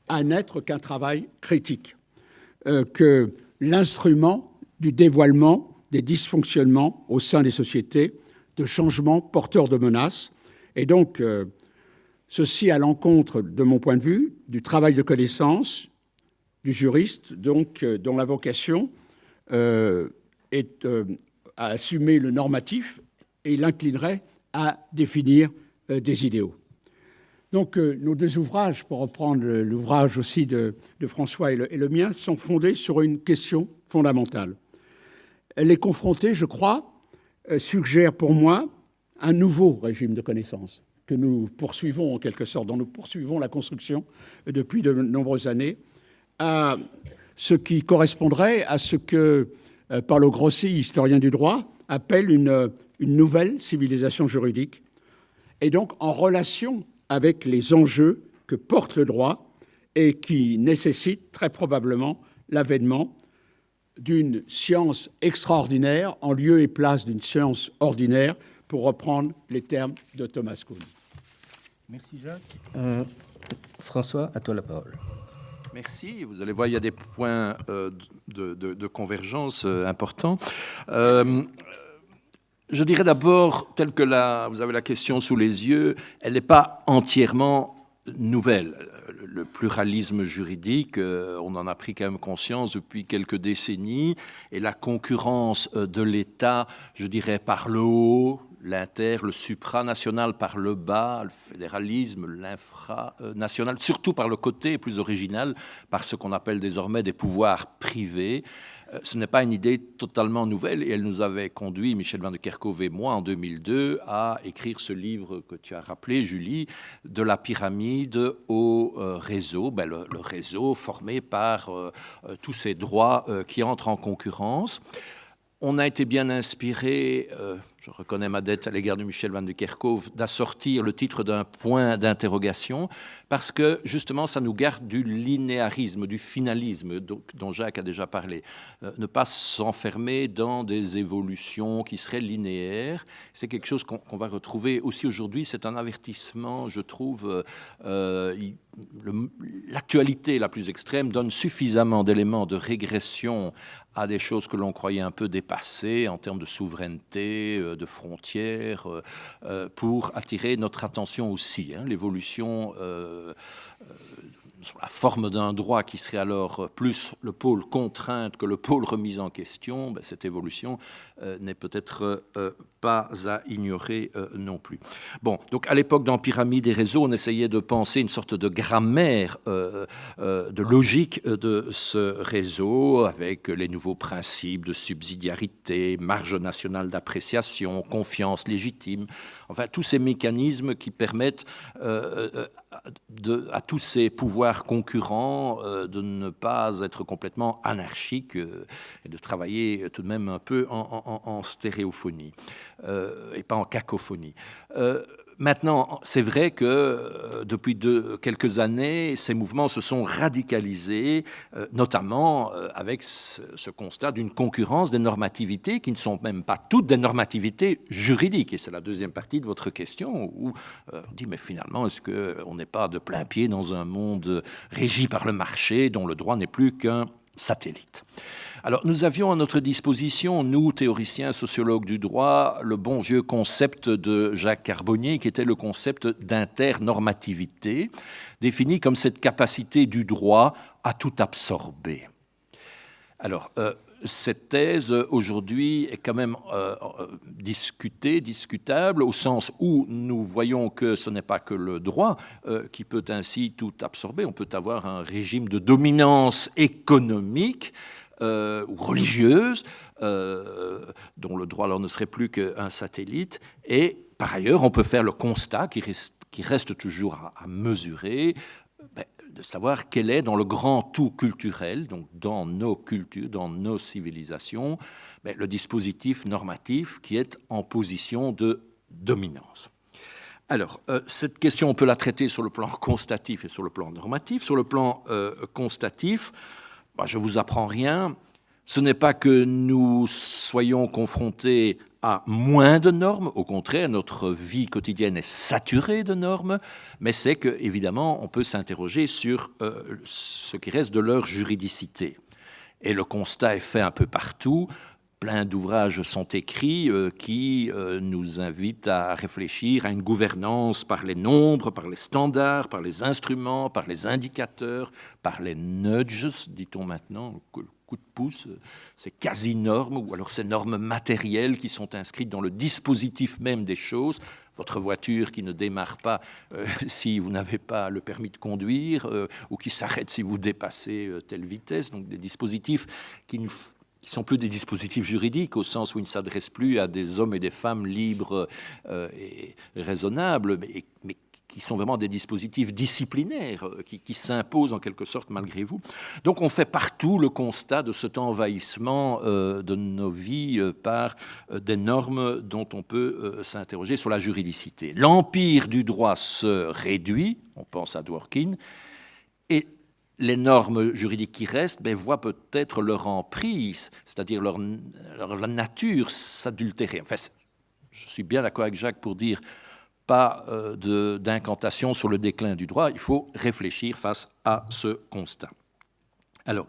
à n'être qu'un travail critique, que l'instrument du dévoilement des dysfonctionnements au sein des sociétés, de changements porteurs de menaces, et donc ceci à l'encontre, de mon point de vue, du travail de connaissance du juriste, donc dont la vocation est à assumer le normatif, et il inclinerait à définir des idéaux. Donc nos deux ouvrages, pour reprendre l'ouvrage aussi de François et le mien, sont fondés sur une question fondamentale. Les confronter, je crois, suggère pour moi un nouveau régime de connaissances que nous poursuivons en quelque sorte, dont nous poursuivons la construction depuis de nombreuses années, à ce qui correspondrait à ce que Paolo Grossi, historien du droit, appelle une nouvelle civilisation juridique, et donc en relation avec les enjeux que porte le droit et qui nécessite très probablement l'avènement d'une science extraordinaire en lieu et place d'une science ordinaire, pour reprendre les termes de Thomas Kuhn. Merci Jacques. François, à toi la parole. Merci. Vous allez voir, il y a des points de convergence importants. Je dirais d'abord, telle que vous avez la question sous les yeux, elle n'est pas entièrement nouvelle. Le pluralisme juridique, on en a pris quand même conscience depuis quelques décennies, et la concurrence de l'État, je dirais par le haut, le supranational par le bas, le fédéralisme, l'infranational, surtout par le côté plus original, par ce qu'on appelle désormais des pouvoirs privés. Ce n'est pas une idée totalement nouvelle et elle nous avait conduit, Michel van de Kerkhove et moi, en 2002, à écrire ce livre que tu as rappelé, Julie, de la pyramide au réseau, le réseau formé par tous ces droits qui entrent en concurrence. On a été bien inspiré, je reconnais ma dette à l'égard de Michel van de Kerkhove, d'assortir le titre d'un point d'interrogation, parce que justement ça nous garde du linéarisme, du finalisme dont Jacques a déjà parlé. Ne pas s'enfermer dans des évolutions qui seraient linéaires, c'est quelque chose qu'on va retrouver aussi aujourd'hui. C'est un avertissement, je trouve. L'actualité la plus extrême donne suffisamment d'éléments de régression à des choses que l'on croyait un peu dépassées en termes de souveraineté, de frontières, pour attirer notre attention aussi. L'évolution sur la forme d'un droit qui serait alors plus le pôle contrainte que le pôle remise en question, cette évolution n'est peut-être pas à ignorer non plus. Bon, donc à l'époque dans Pyramide et Réseau, on essayait de penser une sorte de grammaire, de logique de ce réseau, avec les nouveaux principes de subsidiarité, marge nationale d'appréciation, confiance légitime, enfin tous ces mécanismes qui permettent à tous ces pouvoirs concurrents de ne pas être complètement anarchiques et de travailler tout de même un peu en stéréophonie et pas en cacophonie. Maintenant, c'est vrai que depuis quelques années, ces mouvements se sont radicalisés, notamment avec ce constat d'une concurrence des normativités qui ne sont même pas toutes des normativités juridiques. Et c'est la deuxième partie de votre question où on dit, mais finalement, est-ce qu'on n'est pas de plein pied dans un monde régi par le marché dont le droit n'est plus qu'un satellite ? Alors, nous avions à notre disposition, nous, théoriciens, sociologues du droit, le bon vieux concept de Jacques Carbonnier, qui était le concept d'internormativité, défini comme cette capacité du droit à tout absorber. Alors, cette thèse, aujourd'hui, est quand même discutable, au sens où nous voyons que ce n'est pas que le droit qui peut ainsi tout absorber. On peut avoir un régime de dominance économique ou religieuse, dont le droit alors ne serait plus qu'un satellite. Et par ailleurs, on peut faire le constat qui reste toujours à mesurer, de savoir quel est dans le grand tout culturel, donc dans nos cultures, dans nos civilisations, le dispositif normatif qui est en position de dominance. Alors, cette question, on peut la traiter sur le plan constatif et sur le plan normatif. Sur le plan constatif, je ne vous apprends rien. Ce n'est pas que nous soyons confrontés à moins de normes, au contraire, notre vie quotidienne est saturée de normes, mais c'est qu'évidemment, on peut s'interroger sur ce qui reste de leur juridicité. Et le constat est fait un peu partout. Plein d'ouvrages sont écrits qui nous invitent à réfléchir à une gouvernance par les nombres, par les standards, par les instruments, par les indicateurs, par les nudges, dit-on maintenant, le coup de pouce, ces quasi-normes, ou alors ces normes matérielles qui sont inscrites dans le dispositif même des choses. Votre voiture qui ne démarre pas si vous n'avez pas le permis de conduire, ou qui s'arrête si vous dépassez telle vitesse. Donc des dispositifs qui nous qui sont plus des dispositifs juridiques, au sens où ils ne s'adressent plus à des hommes et des femmes libres et raisonnables, mais qui sont vraiment des dispositifs disciplinaires, qui s'imposent en quelque sorte malgré vous. Donc on fait partout le constat de cet envahissement de nos vies par des normes dont on peut s'interroger sur la juridicité. L'empire du droit se réduit, on pense à Dworkin, et les normes juridiques qui restent voient peut-être leur emprise, c'est-à-dire leur nature s'adultérer. Enfin, je suis bien d'accord avec Jacques pour dire pas d'incantation sur le déclin du droit, il faut réfléchir face à ce constat. Alors,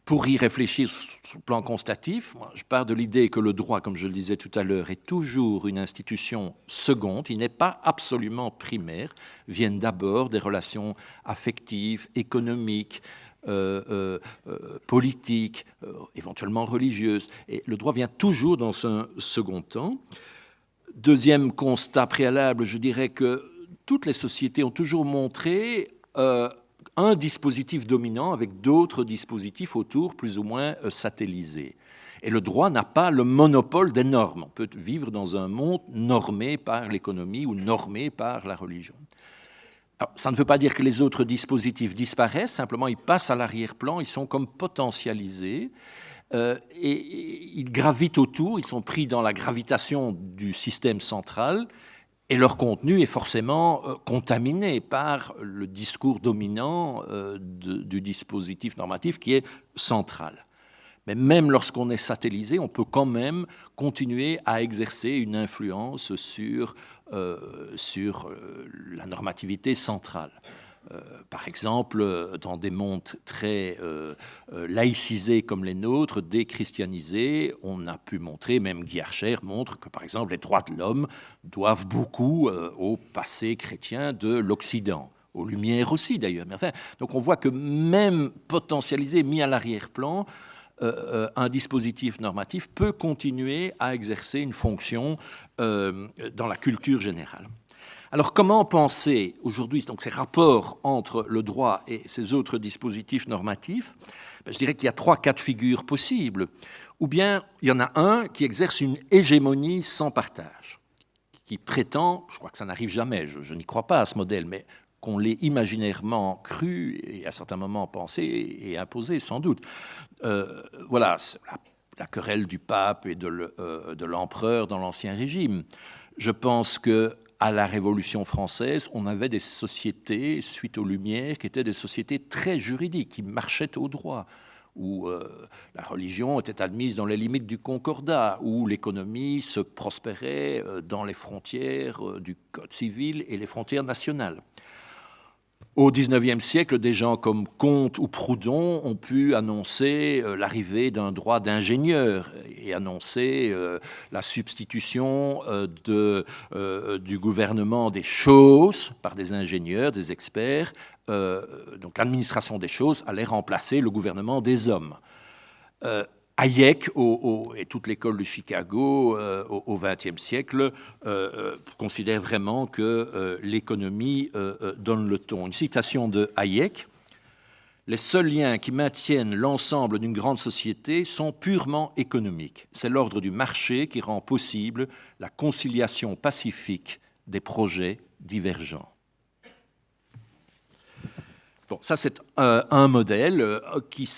pour y réfléchir sur le plan constatif, moi, je pars de l'idée que le droit, comme je le disais tout à l'heure, est toujours une institution seconde, il n'est pas absolument primaire, viennent d'abord des relations affectives, économiques, politiques, éventuellement religieuses, et le droit vient toujours dans un second temps. Deuxième constat préalable, je dirais que toutes les sociétés ont toujours montré un dispositif dominant avec d'autres dispositifs autour, plus ou moins satellisés. Et le droit n'a pas le monopole des normes. On peut vivre dans un monde normé par l'économie ou normé par la religion. Alors, ça ne veut pas dire que les autres dispositifs disparaissent, simplement ils passent à l'arrière-plan, ils sont comme potentialisés. Et ils gravitent autour, ils sont pris dans la gravitation du système central et leur contenu est forcément contaminé par le discours dominant du dispositif normatif qui est central. Mais même lorsqu'on est satellisé, on peut quand même continuer à exercer une influence sur la normativité centrale. Par exemple, dans des mondes très laïcisés comme les nôtres, déchristianisés, on a pu montrer, même Guy Archer montre que, par exemple, les droits de l'homme doivent beaucoup au passé chrétien de l'Occident, aux Lumières aussi d'ailleurs. Mais enfin, donc on voit que même potentialisé, mis à l'arrière-plan, un dispositif normatif peut continuer à exercer une fonction dans la culture générale. Alors, comment penser aujourd'hui donc, ces rapports entre le droit et ces autres dispositifs normatifs? Je dirais qu'il y a 3 cas de figure possibles. Ou bien, il y en a un qui exerce une hégémonie sans partage, qui prétend, je crois que ça n'arrive jamais, je n'y crois pas à ce modèle, mais qu'on l'ait imaginairement cru et à certains moments pensé et imposé, sans doute. Voilà, la querelle du pape et de l'empereur dans l'Ancien Régime. Je pense que à la Révolution française, on avait des sociétés, suite aux Lumières, qui étaient des sociétés très juridiques, qui marchaient au droit, où la religion était admise dans les limites du concordat, où l'économie se prospérait dans les frontières du Code civil et les frontières nationales. Au XIXe siècle, des gens comme Comte ou Proudhon ont pu annoncer l'arrivée d'un droit d'ingénieur et annoncer la substitution du gouvernement des choses par des ingénieurs, des experts. Donc l'administration des choses allait remplacer le gouvernement des hommes. Hayek et toute l'école de Chicago au XXe siècle considèrent vraiment que l'économie donne le ton. Une citation de Hayek: « Les seuls liens qui maintiennent l'ensemble d'une grande société sont purement économiques. C'est l'ordre du marché qui rend possible la conciliation pacifique des projets divergents. » Bon, ça c'est un modèle qui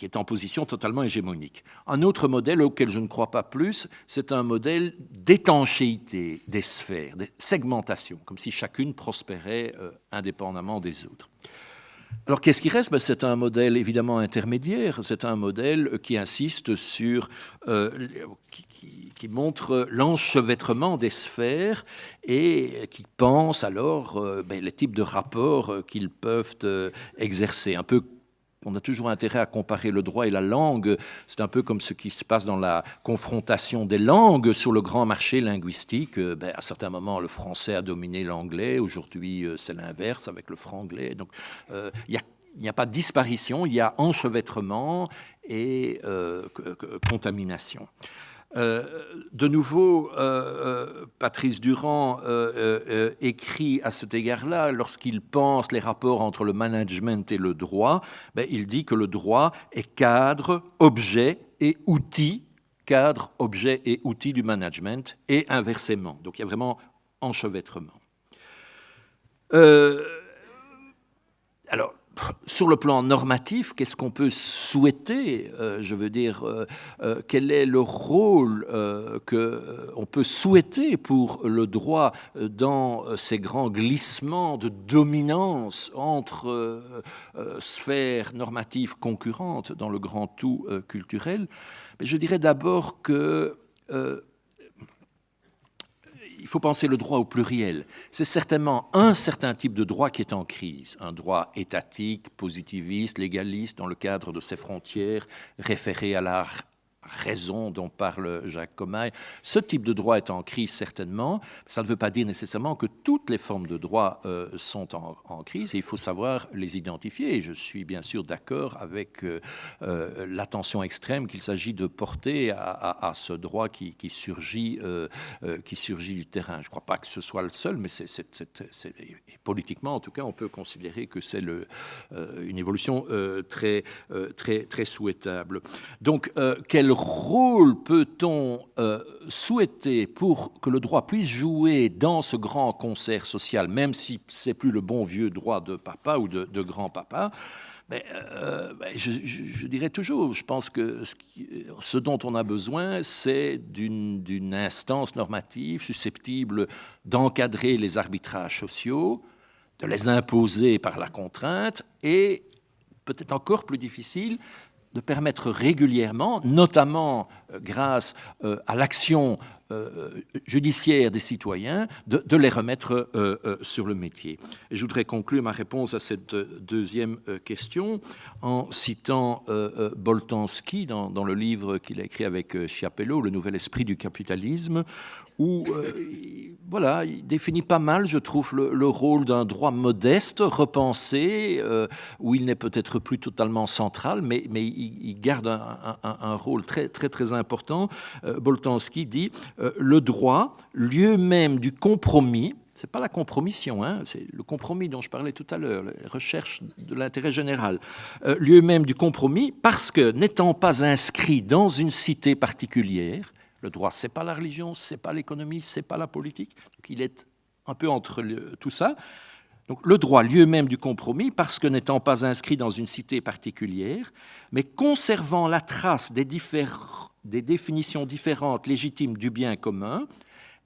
est en position totalement hégémonique. Un autre modèle auquel je ne crois pas plus, c'est un modèle d'étanchéité des sphères, de segmentation, comme si chacune prospérait indépendamment des autres. Alors qu'est-ce qui reste? C'est un modèle évidemment intermédiaire, c'est un modèle qui insiste sur, qui montre l'enchevêtrement des sphères et qui pense alors les types de rapports qu'ils peuvent exercer, un peu. On a toujours intérêt à comparer le droit et la langue. C'est un peu comme ce qui se passe dans la confrontation des langues sur le grand marché linguistique. À certains moments, le français a dominé l'anglais. Aujourd'hui, c'est l'inverse avec le franglais. Donc, il n'y a pas de disparition, il y a enchevêtrement et contamination. De nouveau, Patrice Durand écrit à cet égard-là, lorsqu'il pense les rapports entre le management et le droit, il dit que le droit est cadre, objet et outil, cadre, objet et outil du management, et inversement. Donc il y a vraiment enchevêtrement. Alors, sur le plan normatif, qu'est-ce qu'on peut souhaiter? Quel est le rôle qu'on peut souhaiter pour le droit dans ces grands glissements de dominance entre sphères normatives concurrentes dans le grand tout culturel? Mais je dirais d'abord que il faut penser le droit au pluriel. C'est certainement un certain type de droit qui est en crise, un droit étatique, positiviste, légaliste, dans le cadre de ses frontières, référé à la raison dont parle Jacques Comaille. Ce type de droit est en crise certainement. Ça ne veut pas dire nécessairement que toutes les formes de droit sont en crise, et il faut savoir les identifier. Et je suis bien sûr d'accord avec l'attention extrême qu'il s'agit de porter à ce droit qui surgit du terrain. Je ne crois pas que ce soit le seul, mais politiquement, en tout cas, on peut considérer que c'est une évolution très souhaitable. Donc, quel rôle peut-on souhaiter pour que le droit puisse jouer dans ce grand concert social, même si c'est plus le bon vieux droit de papa ou de grand-papa? Je dirais toujours, je pense que ce dont on a besoin, c'est d'une instance normative susceptible d'encadrer les arbitrages sociaux, de les imposer par la contrainte, et peut-être encore plus difficile, de permettre régulièrement, notamment grâce à l'action judiciaire des citoyens, de les remettre sur le métier. Et je voudrais conclure ma réponse à cette deuxième question en citant Boltanski dans le livre qu'il a écrit avec Schiapello, Le nouvel esprit du capitalisme, où il définit pas mal, je trouve, le rôle d'un droit modeste, repensé, où il n'est peut-être plus totalement central, mais il garde un rôle très, très, très important. Boltanski dit le droit, lieu même du compromis. C'est pas la compromission, c'est le compromis dont je parlais tout à l'heure, la recherche de l'intérêt général. Lieu même du compromis, parce que n'étant pas inscrit dans une cité particulière, le droit, c'est pas la religion, c'est pas l'économie, c'est pas la politique. Donc, il est un peu entre tout ça. Donc, le droit, lieu même du compromis, parce que n'étant pas inscrit dans une cité particulière, mais conservant la trace des définitions différentes légitimes du bien commun,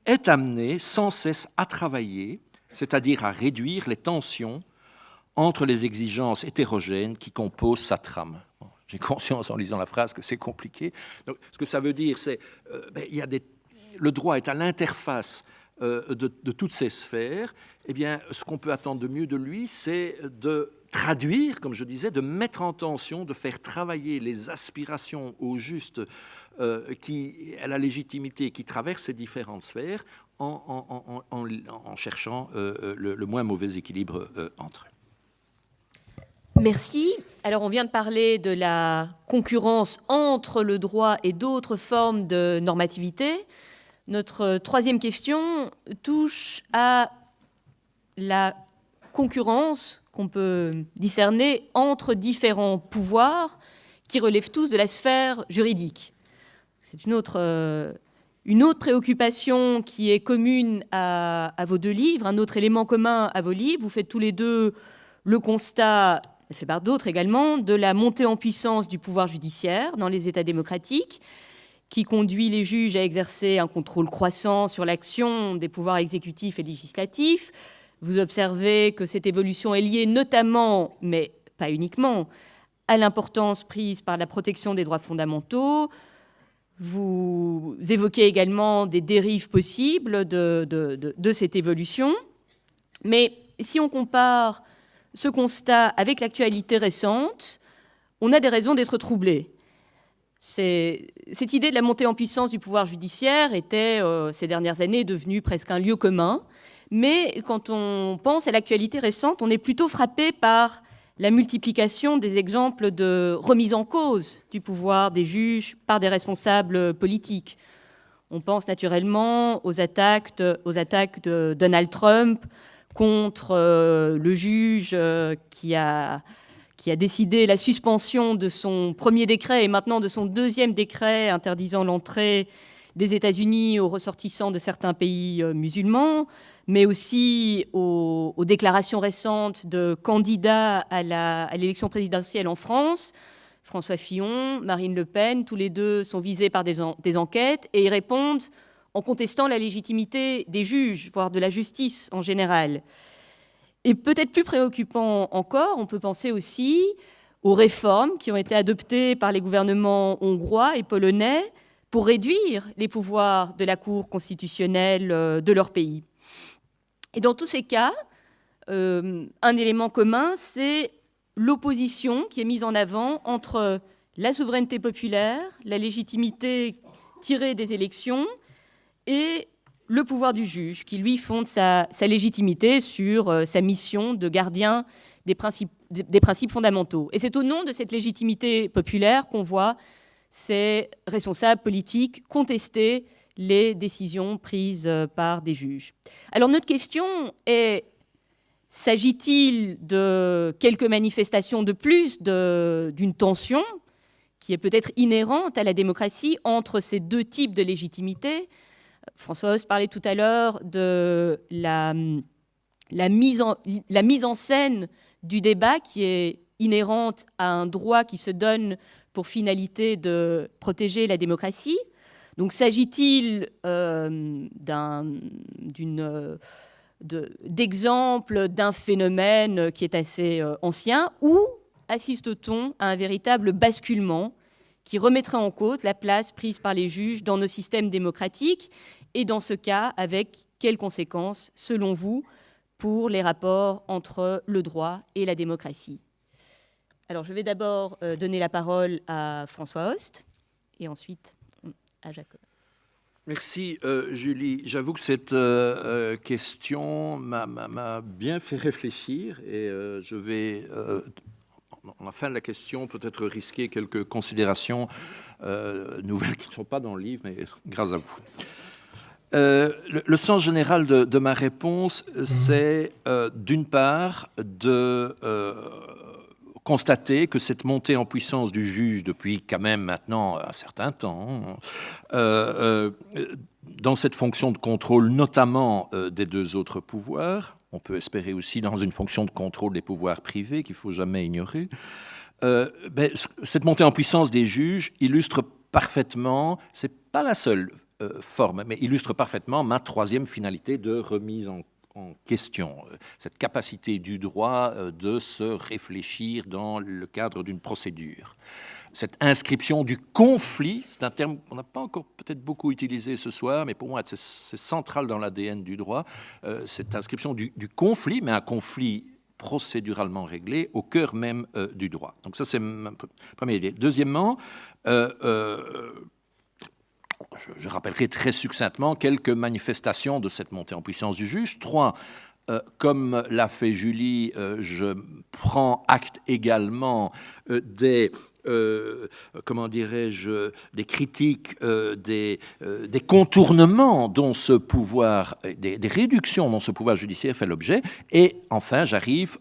est amené sans cesse à travailler, c'est-à-dire à réduire les tensions entre les exigences hétérogènes qui composent sa trame. J'ai conscience en lisant la phrase que c'est compliqué. Donc, ce que ça veut dire, c'est le droit est à l'interface de toutes ces sphères. Eh bien, ce qu'on peut attendre de mieux de lui, c'est de traduire, comme je disais, de mettre en tension, de faire travailler les aspirations au juste à la légitimité qui traverse ces différentes sphères en cherchant le moins mauvais équilibre entre eux. Merci. Alors, on vient de parler de la concurrence entre le droit et d'autres formes de normativité. Notre troisième question touche à la concurrence qu'on peut discerner entre différents pouvoirs qui relèvent tous de la sphère juridique. C'est une autre préoccupation qui est commune à vos deux livres, un autre élément commun à vos livres. Vous faites tous les deux le constat, fait par d'autres également, de la montée en puissance du pouvoir judiciaire dans les États démocratiques, qui conduit les juges à exercer un contrôle croissant sur l'action des pouvoirs exécutifs et législatifs. Vous observez que cette évolution est liée notamment, mais pas uniquement, à l'importance prise par la protection des droits fondamentaux. Vous évoquez également des dérives possibles de cette évolution. Mais si on compare ce constat avec l'actualité récente, on a des raisons d'être troublé. Cette idée de la montée en puissance du pouvoir judiciaire était, ces dernières années, devenue presque un lieu commun. Mais quand on pense à l'actualité récente, on est plutôt frappé par la multiplication des exemples de remise en cause du pouvoir des juges par des responsables politiques. On pense naturellement aux attaques de Donald Trump contre le juge qui a décidé la suspension de son premier décret et maintenant de son deuxième décret interdisant l'entrée des États-Unis aux ressortissants de certains pays musulmans, mais aussi aux déclarations récentes de candidats à l'élection présidentielle en France. François Fillon, Marine Le Pen, tous les deux sont visés par des enquêtes et ils répondent en contestant la légitimité des juges, voire de la justice en général. Et peut-être plus préoccupant encore, on peut penser aussi aux réformes qui ont été adoptées par les gouvernements hongrois et polonais pour réduire les pouvoirs de la Cour constitutionnelle de leur pays. Et dans tous ces cas, un élément commun, c'est l'opposition qui est mise en avant entre la souveraineté populaire, la légitimité tirée des élections et le pouvoir du juge, qui lui fonde sa légitimité sur sa mission de gardien des principes fondamentaux. Et c'est au nom de cette légitimité populaire qu'on voit ces responsables politiques contester les décisions prises par des juges. Alors notre question est, s'agit-il de quelques manifestations de plus d'une tension qui est peut-être inhérente à la démocratie entre ces deux types de légitimité ? François Host parlait tout à l'heure de la mise en scène du débat qui est inhérente à un droit qui se donne pour finalité de protéger la démocratie. Donc s'agit-il d'exemple d'un phénomène qui est assez ancien, ou assiste-t-on à un véritable basculement qui remettrait en cause la place prise par les juges dans nos systèmes démocratiques, et dans ce cas, avec quelles conséquences, selon vous, pour les rapports entre le droit et la démocratie ? Alors, je vais d'abord donner la parole à François Host, et ensuite à Jacob. Merci Julie. J'avoue que cette question m'a bien fait réfléchir et je vais, en la fin de la question, peut-être risquer quelques considérations nouvelles qui ne sont pas dans le livre, mais grâce à vous. Le sens général de ma réponse, c'est d'une part de constater que cette montée en puissance du juge depuis quand même maintenant un certain temps, dans cette fonction de contrôle notamment des deux autres pouvoirs, on peut espérer aussi dans une fonction de contrôle des pouvoirs privés qu'il ne faut jamais ignorer, cette montée en puissance des juges illustre parfaitement, c'est pas la seule forme, mais illustre parfaitement ma troisième finalité de remise en question, cette capacité du droit de se réfléchir dans le cadre d'une procédure. Cette inscription du conflit, c'est un terme qu'on n'a pas encore peut-être beaucoup utilisé ce soir, mais pour moi c'est central dans l'ADN du droit, cette inscription du conflit, mais un conflit procéduralement réglé au cœur même du droit. Donc ça c'est ma première idée. Deuxièmement, je rappellerai très succinctement quelques manifestations de cette montée en puissance du juge. 3, comme l'a fait Julie, je prends acte également des critiques, des contournements dont ce pouvoir, des réductions dont ce pouvoir judiciaire fait l'objet. Et enfin, j'arrive,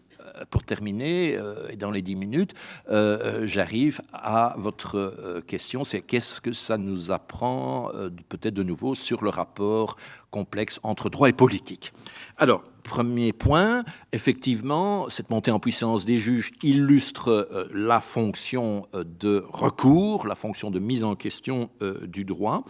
pour terminer, et dans les 10 minutes, j'arrive à votre question, c'est qu'est-ce que ça nous apprend peut-être de nouveau sur le rapport complexe entre droit et politique. Alors, premier point, effectivement, cette montée en puissance des juges illustre la fonction de recours, la fonction de mise en question du droit.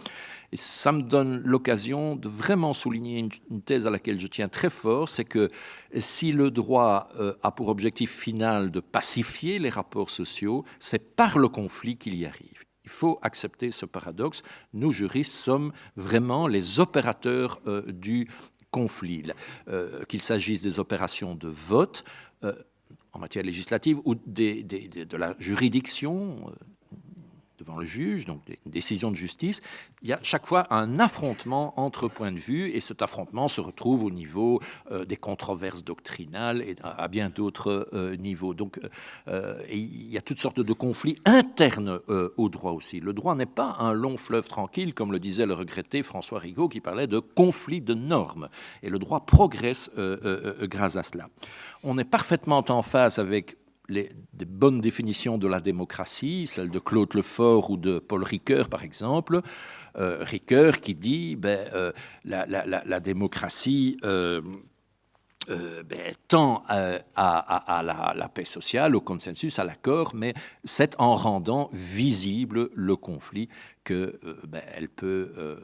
Et ça me donne l'occasion de vraiment souligner une thèse à laquelle je tiens très fort, c'est que si le droit a pour objectif final de pacifier les rapports sociaux, c'est par le conflit qu'il y arrive. Il faut accepter ce paradoxe. Nous, juristes, sommes vraiment les opérateurs du conflit, qu'il s'agisse des opérations de vote en matière législative ou de la juridiction, devant le juge, donc une décision de justice, il y a chaque fois un affrontement entre points de vue, et cet affrontement se retrouve au niveau des controverses doctrinales et à bien d'autres niveaux. Donc il y a toutes sortes de conflits internes au droit aussi. Le droit n'est pas un long fleuve tranquille, comme le disait le regretté François Rigaud, qui parlait de conflits de normes. Et le droit progresse grâce à cela. On est parfaitement en phase avec des bonnes définitions de la démocratie, celles de Claude Lefort ou de Paul Ricoeur, par exemple. Ricoeur qui dit la démocratie tend à la paix sociale, au consensus, à l'accord, mais c'est en rendant visible le conflit qu'elle peut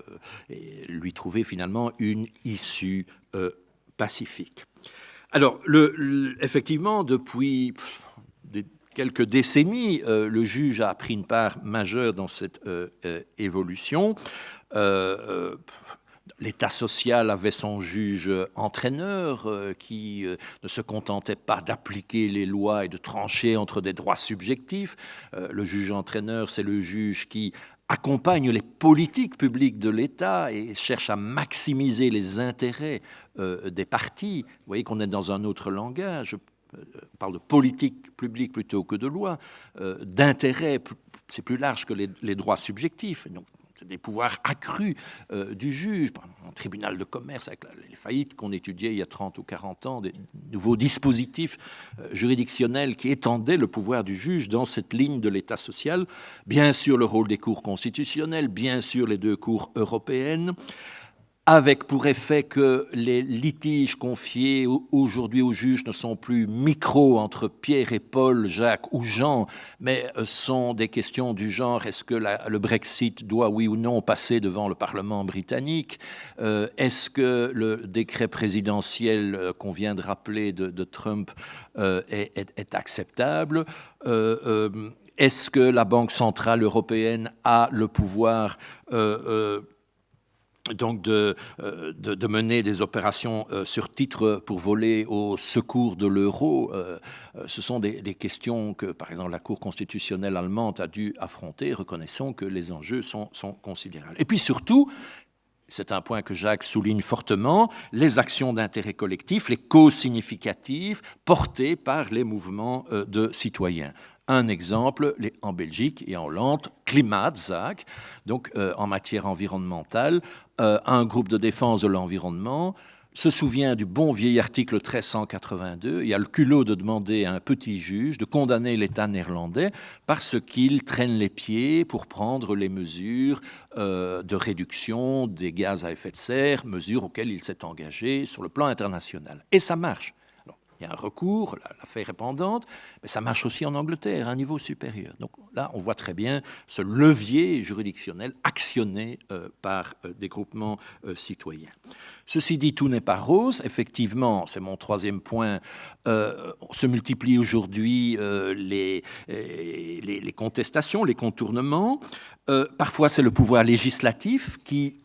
lui trouver finalement une issue pacifique. Alors, effectivement, depuis quelques décennies, le juge a pris une part majeure dans cette évolution. L'État social avait son juge entraîneur qui ne se contentait pas d'appliquer les lois et de trancher entre des droits subjectifs. Le juge entraîneur, c'est le juge qui accompagne les politiques publiques de l'État et cherche à maximiser les intérêts des partis. Vous voyez qu'on est dans un autre langage. On parle de politique publique plutôt que de loi. D'intérêt, c'est plus large que les droits subjectifs. Donc, c'est des pouvoirs accrus du juge. Un tribunal de commerce, avec les faillites qu'on étudiait il y a 30 ou 40 ans, des nouveaux dispositifs juridictionnels qui étendaient le pouvoir du juge dans cette ligne de l'État social. Bien sûr, le rôle des cours constitutionnelles, bien sûr, les 2 cours européennes, avec pour effet que les litiges confiés aujourd'hui aux juges ne sont plus micros entre Pierre et Paul, Jacques ou Jean, mais sont des questions du genre est-ce que le Brexit doit, oui ou non, passer devant le Parlement britannique? Est-ce que le décret présidentiel qu'on vient de rappeler de Trump est acceptable? Est-ce que la Banque centrale européenne a le pouvoir donc de mener des opérations sur titre pour voler au secours de l'euro? Ce sont des questions que, par exemple, la Cour constitutionnelle allemande a dû affronter. Reconnaissons que les enjeux sont considérables. Et puis surtout, c'est un point que Jacques souligne fortement, les actions d'intérêt collectif, les causes significatives portées par les mouvements de citoyens. Un exemple, en Belgique et en Hollande, Klimaatzaak, donc en matière environnementale, un groupe de défense de l'environnement se souvient du bon vieil article 1382 et a le culot de demander à un petit juge de condamner l'État néerlandais parce qu'il traîne les pieds pour prendre les mesures de réduction des gaz à effet de serre, mesures auxquelles il s'est engagé sur le plan international. Et ça marche. Il y a un recours, l'affaire est pendante, mais ça marche aussi en Angleterre, à un niveau supérieur. Donc là, on voit très bien ce levier juridictionnel actionné par des groupements citoyens. Ceci dit, tout n'est pas rose. Effectivement, c'est mon 3e point, se multiplient aujourd'hui les contestations, les contournements. Parfois, c'est le pouvoir législatif qui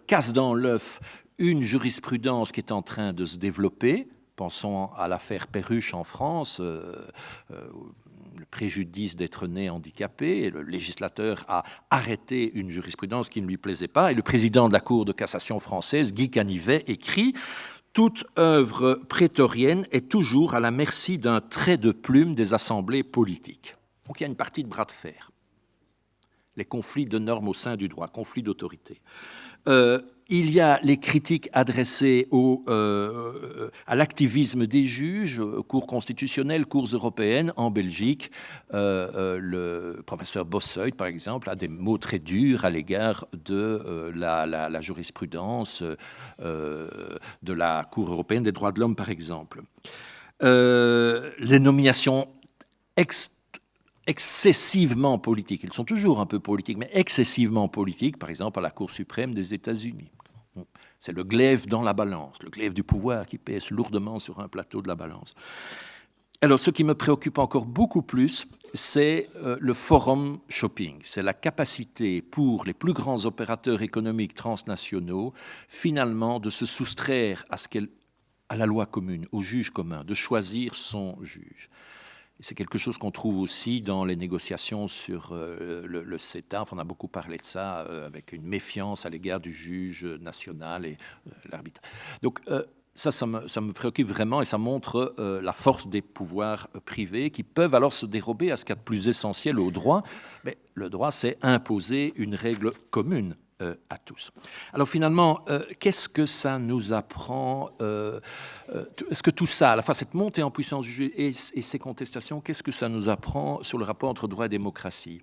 casse dans l'œuf une jurisprudence qui est en train de se développer. Pensons à l'affaire Perruche en France, le préjudice d'être né handicapé. Et le législateur a arrêté une jurisprudence qui ne lui plaisait pas. Et le président de la Cour de cassation française, Guy Canivet, écrit « Toute œuvre prétorienne est toujours à la merci d'un trait de plume des assemblées politiques. » Donc il y a une partie de bras de fer. Les conflits de normes au sein du droit, conflits d'autorité. Il y a les critiques adressées à l'activisme des juges, cours constitutionnelles, cours européennes. En Belgique, le professeur Bossuyt, par exemple, a des mots très durs à l'égard de la jurisprudence de la Cour européenne des droits de l'homme, par exemple. Les nominations excessivement politiques, elles sont toujours un peu politiques, mais excessivement politiques, par exemple à la Cour suprême des États-Unis. C'est le glaive dans la balance, le glaive du pouvoir qui pèse lourdement sur un plateau de la balance. Alors, ce qui me préoccupe encore beaucoup plus, c'est le forum shopping. C'est la capacité pour les plus grands opérateurs économiques transnationaux, finalement, de se soustraire à la loi commune, au juge commun, de choisir son juge. Et c'est quelque chose qu'on trouve aussi dans les négociations sur le CETA. Enfin, on a beaucoup parlé de ça, avec une méfiance à l'égard du juge national et l'arbitre. Donc, ça me préoccupe vraiment, et ça montre la force des pouvoirs privés qui peuvent alors se dérober à ce qu'il y a de plus essentiel au droit. Mais le droit, c'est imposer une règle commune à tous. Alors finalement, qu'est-ce que ça nous apprend est-ce que tout ça, à la fois cette montée en puissance du juge et ces contestations, qu'est-ce que ça nous apprend sur le rapport entre droit et démocratie?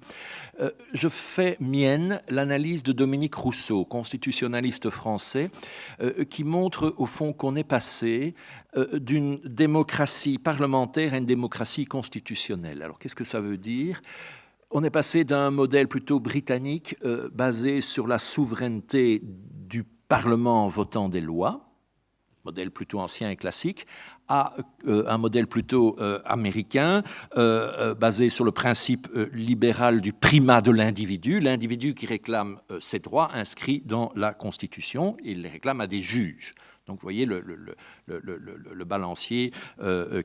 Je fais mienne l'analyse de Dominique Rousseau, constitutionnaliste français, qui montre au fond qu'on est passé d'une démocratie parlementaire à une démocratie constitutionnelle. Alors qu'est-ce que ça veut dire? On est passé d'un modèle plutôt britannique basé sur la souveraineté du Parlement votant des lois, modèle plutôt ancien et classique, à un modèle plutôt américain basé sur le principe libéral du primat de l'individu qui réclame ses droits inscrits dans la Constitution, et il les réclame à des juges. Donc, vous voyez le balancier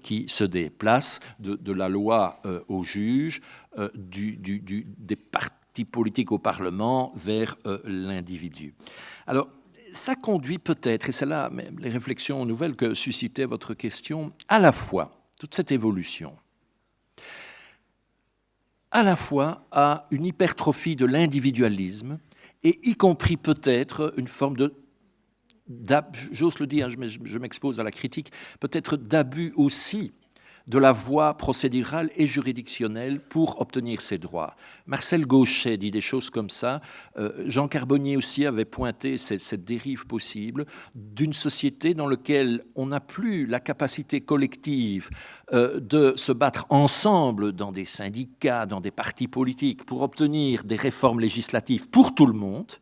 qui se déplace de la loi au juge, des partis politiques au Parlement vers l'individu. Alors, ça conduit peut-être, et c'est là même les réflexions nouvelles que suscitait votre question, à la fois, toute cette évolution, à la fois à une hypertrophie de l'individualisme, et y compris peut-être une forme de j'ose le dire, je m'expose à la critique, peut-être d'abus aussi de la voie procédurale et juridictionnelle pour obtenir ses droits. Marcel Gauchet dit des choses comme ça. Jean Carbonnier aussi avait pointé cette dérive possible d'une société dans laquelle on n'a plus la capacité collective de se battre ensemble dans des syndicats, dans des partis politiques pour obtenir des réformes législatives pour tout le monde.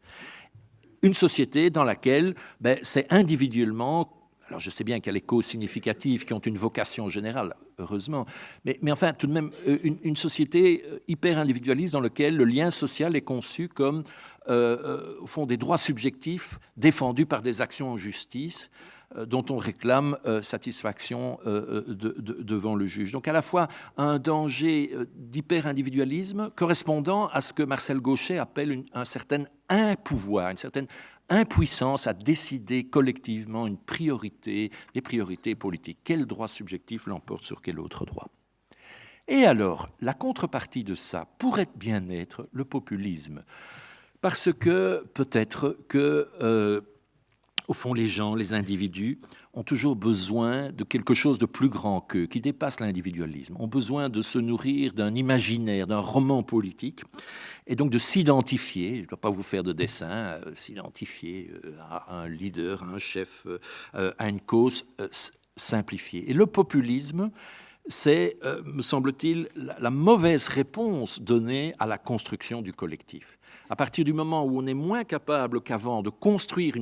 Une société dans laquelle c'est individuellement, alors je sais bien qu'il y a les causes significatives qui ont une vocation générale, heureusement, mais enfin tout de même une société hyper individualiste dans laquelle le lien social est conçu comme au fond des droits subjectifs défendus par des actions en justice dont on réclame satisfaction devant le juge. Donc à la fois un danger d'hyper-individualisme correspondant à ce que Marcel Gauchet appelle un certain impouvoir, une certaine impuissance à décider collectivement des priorités politiques. Quel droit subjectif l'emporte sur quel autre droit? Et alors, la contrepartie de ça pourrait bien être le populisme. Parce que peut-être que au fond, les gens, les individus, ont toujours besoin de quelque chose de plus grand qu'eux, qui dépasse l'individualisme, ont besoin de se nourrir d'un imaginaire, d'un roman politique, et donc de s'identifier, je ne dois pas vous faire de dessin, s'identifier à un leader, à un chef, à une cause simplifiée. Et le populisme, c'est, me semble-t-il, la mauvaise réponse donnée à la construction du collectif. À partir du moment où on est moins capable qu'avant de construire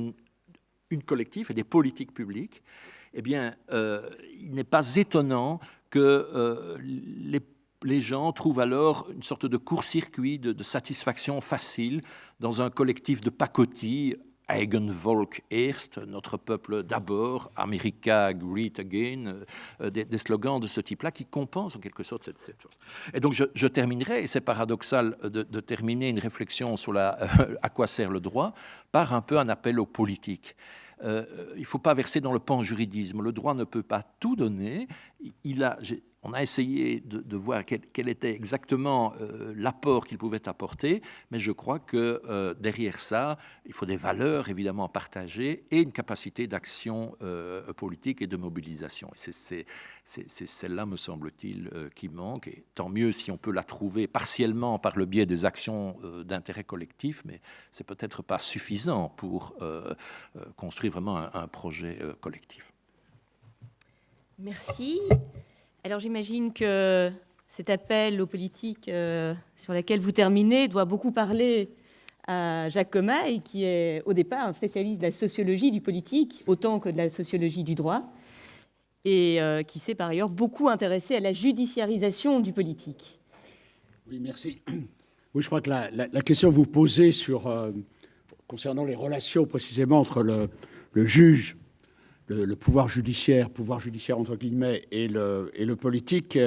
une collective et des politiques publiques, eh bien, il n'est pas étonnant que les gens trouvent alors une sorte de court-circuit, de satisfaction facile dans un collectif de pacotille, Eigen Volk erst, notre peuple d'abord, America Great Again, des slogans de ce type-là qui compensent en quelque sorte cette chose. Et donc je terminerai, et c'est paradoxal de terminer une réflexion sur à quoi sert le droit, par un peu un appel aux politiques. Il ne faut pas verser dans le panjuridisme. Le droit ne peut pas tout donner. On a essayé de voir quel était exactement l'apport qu'il pouvait apporter, mais je crois que derrière ça, il faut des valeurs évidemment partagées et une capacité d'action politique et de mobilisation. Et c'est celle-là, me semble-t-il, qui manque. Et tant mieux si on peut la trouver partiellement par le biais des actions d'intérêt collectif, mais c'est peut-être pas suffisant pour construire vraiment un projet collectif. Merci. Alors j'imagine que cet appel aux politiques sur laquelle vous terminez doit beaucoup parler à Jacques Commaille, qui est au départ un spécialiste de la sociologie du politique, autant que de la sociologie du droit, et qui s'est par ailleurs beaucoup intéressé à la judiciarisation du politique. Oui, merci. Oui, je crois que la question que vous posez concernant les relations précisément entre le juge, le pouvoir judiciaire entre guillemets, et le politique,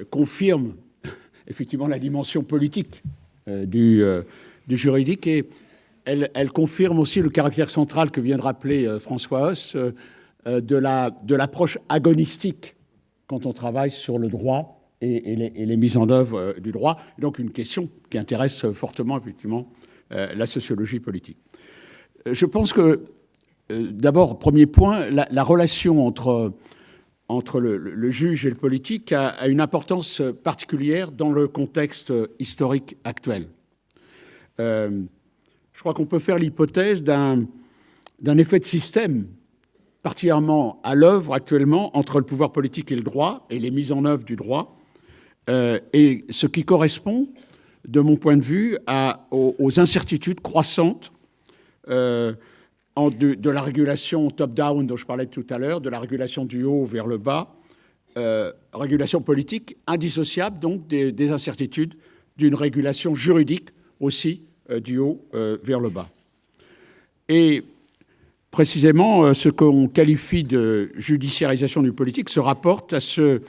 confirme effectivement la dimension politique du juridique, et elle confirme aussi le caractère central que vient de rappeler François Hauss de l'approche agonistique quand on travaille sur le droit et les mises en œuvre du droit. Donc une question qui intéresse fortement effectivement la sociologie politique. Je pense que, d'abord, premier point, la relation entre le juge et le politique a une importance particulière dans le contexte historique actuel. Je crois qu'on peut faire l'hypothèse d'un effet de système particulièrement à l'œuvre actuellement entre le pouvoir politique et le droit, et les mises en œuvre du droit, et ce qui correspond, de mon point de vue, aux incertitudes croissantes de la régulation top-down dont je parlais tout à l'heure, de la régulation du haut vers le bas, régulation politique indissociable donc des incertitudes d'une régulation juridique aussi du haut vers le bas. Et précisément, ce qu'on qualifie de judiciarisation du politique se rapporte à ce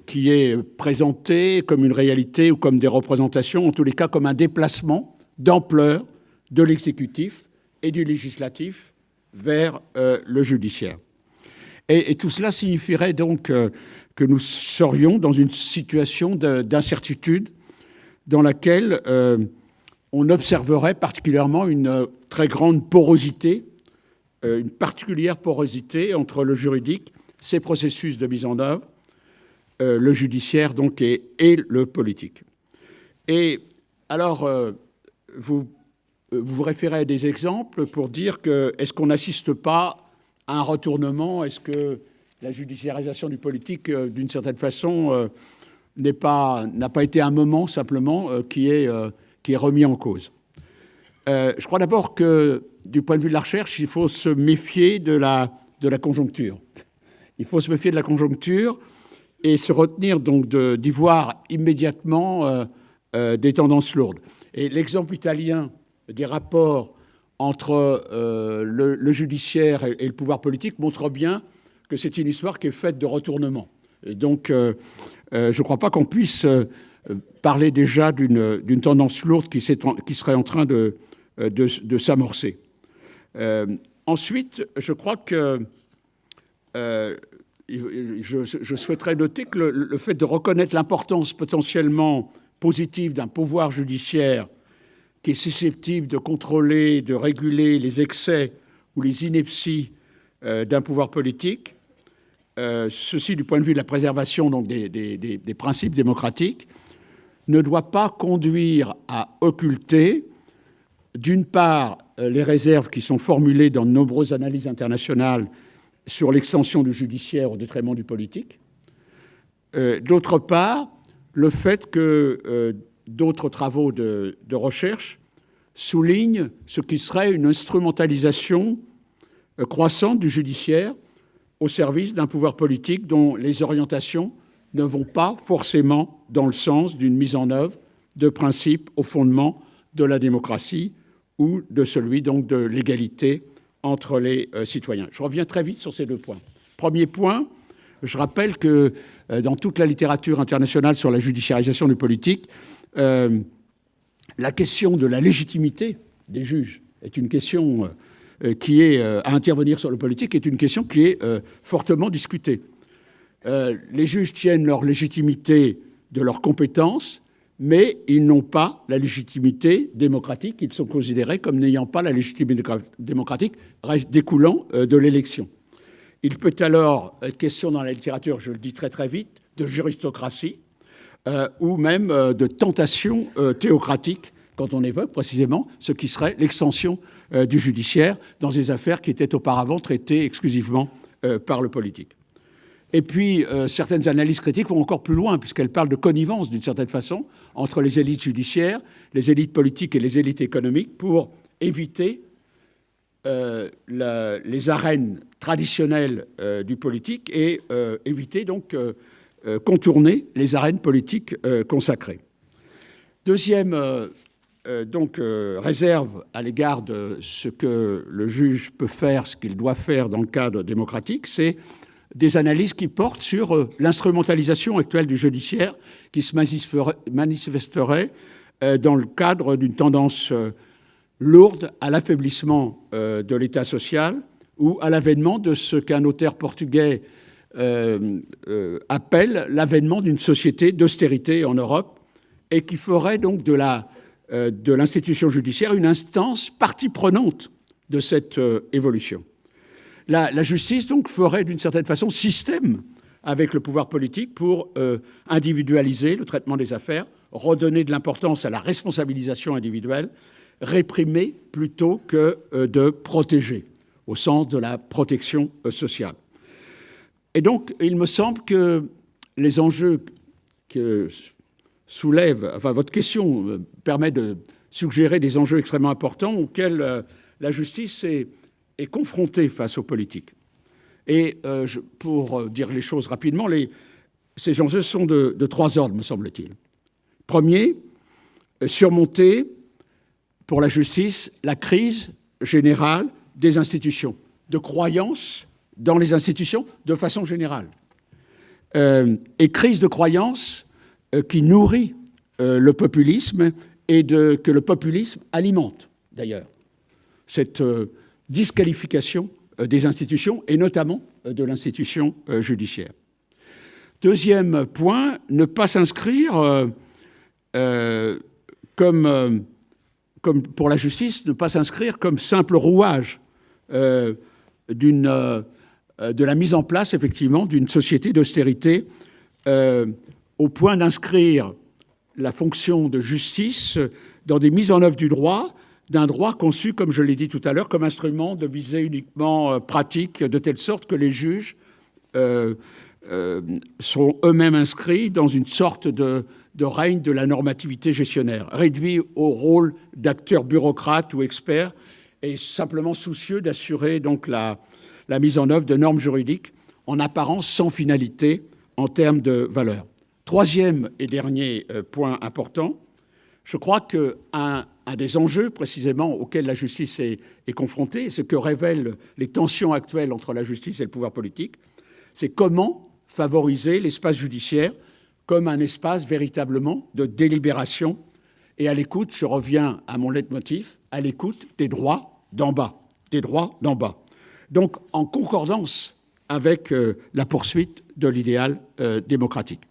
qui est présenté comme une réalité ou comme des représentations, en tous les cas comme un déplacement d'ampleur de l'exécutif et du législatif vers le judiciaire. Et tout cela signifierait donc que nous serions dans une situation d'incertitude dans laquelle on observerait particulièrement une très grande porosité, une particulière porosité entre le juridique, ses processus de mise en œuvre, le judiciaire donc et le politique. Et alors, vous référez à des exemples pour dire que est-ce qu'on n'assiste pas à un retournement, est-ce que la judiciarisation du politique, d'une certaine façon, n'a pas été un moment simplement qui est remis en cause. Je crois d'abord que, du point de vue de la recherche, il faut se méfier de la conjoncture. Il faut se méfier de la conjoncture et se retenir donc d'y voir immédiatement des tendances lourdes. Et l'exemple italien des rapports entre le judiciaire et le pouvoir politique montre bien que c'est une histoire qui est faite de retournement. Et donc, je ne crois pas qu'on puisse parler déjà d'une tendance lourde qui serait en train de s'amorcer. Ensuite, je crois que je souhaiterais noter que le fait de reconnaître l'importance potentiellement positive d'un pouvoir judiciaire qui est susceptible de contrôler, de réguler les excès ou les inepties d'un pouvoir politique, ceci du point de vue de la préservation donc, des principes démocratiques, ne doit pas conduire à occulter, d'une part, les réserves qui sont formulées dans de nombreuses analyses internationales sur l'extension du judiciaire au détriment du politique, d'autre part, le fait que d'autres travaux de recherche soulignent ce qui serait une instrumentalisation croissante du judiciaire au service d'un pouvoir politique dont les orientations ne vont pas forcément dans le sens d'une mise en œuvre de principes au fondement de la démocratie ou de celui donc de l'égalité entre les citoyens. Je reviens très vite sur ces deux points. Premier point, je rappelle que dans toute la littérature internationale sur la judiciarisation du politique, la question de la légitimité des juges est une question qui est à intervenir sur le politique, est une question qui est fortement discutée. Les juges tiennent leur légitimité de leurs compétences, mais ils n'ont pas la légitimité démocratique. Ils sont considérés comme n'ayant pas la légitimité démocratique découlant de l'élection. Il peut alors être question dans la littérature, je le dis très très vite, de juristocratie ou même de tentation théocratique quand on évoque précisément ce qui serait l'extension du judiciaire dans des affaires qui étaient auparavant traitées exclusivement par le politique. Et puis, certaines analyses critiques vont encore plus loin, puisqu'elles parlent de connivence, d'une certaine façon, entre les élites judiciaires, les élites politiques et les élites économiques pour éviter les arènes traditionnelles du politique et éviter donc contourner les arènes politiques consacrées. Deuxième réserve à l'égard de ce que le juge peut faire, ce qu'il doit faire dans le cadre démocratique, c'est des analyses qui portent sur l'instrumentalisation actuelle du judiciaire qui se manifesterait dans le cadre d'une tendance lourde à l'affaiblissement de l'État social ou à l'avènement de ce qu'un auteur portugais appelle l'avènement d'une société d'austérité en Europe et qui ferait donc de l'institution judiciaire une instance partie prenante de cette évolution. La justice, donc, ferait d'une certaine façon système avec le pouvoir politique pour individualiser le traitement des affaires, redonner de l'importance à la responsabilisation individuelle, réprimer plutôt que de protéger, au sens de la protection sociale. Et donc, il me semble que les enjeux que soulève, enfin, votre question permet de suggérer des enjeux extrêmement importants auxquels la justice est confrontée face aux politiques. Et pour dire les choses rapidement, ces enjeux sont de trois ordres, me semble-t-il. Premier, surmonter pour la justice la crise générale des institutions, de croyance dans les institutions de façon générale. Et crise de croyance qui nourrit le populisme et que le populisme alimente, d'ailleurs, cette disqualification des institutions et notamment de l'institution judiciaire. Deuxième point, ne pas s'inscrire comme pour la justice, ne pas s'inscrire comme simple rouage de la mise en place, effectivement, d'une société d'austérité au point d'inscrire la fonction de justice dans des mises en œuvre du droit, d'un droit conçu, comme je l'ai dit tout à l'heure, comme instrument de visée uniquement pratique, de telle sorte que les juges sont eux-mêmes inscrits dans une sorte de règne de la normativité gestionnaire, réduits au rôle d'acteurs bureaucrates ou experts, et simplement soucieux d'assurer donc la mise en œuvre de normes juridiques en apparence sans finalité en termes de valeur. Troisième et dernier point important, je crois qu'un des enjeux précisément auxquels la justice est confrontée, et ce que révèlent les tensions actuelles entre la justice et le pouvoir politique, c'est comment favoriser l'espace judiciaire comme un espace véritablement de délibération et à l'écoute, je reviens à mon leitmotiv, à l'écoute des droits d'en bas, des droits d'en bas. Donc en concordance avec la poursuite de l'idéal démocratique.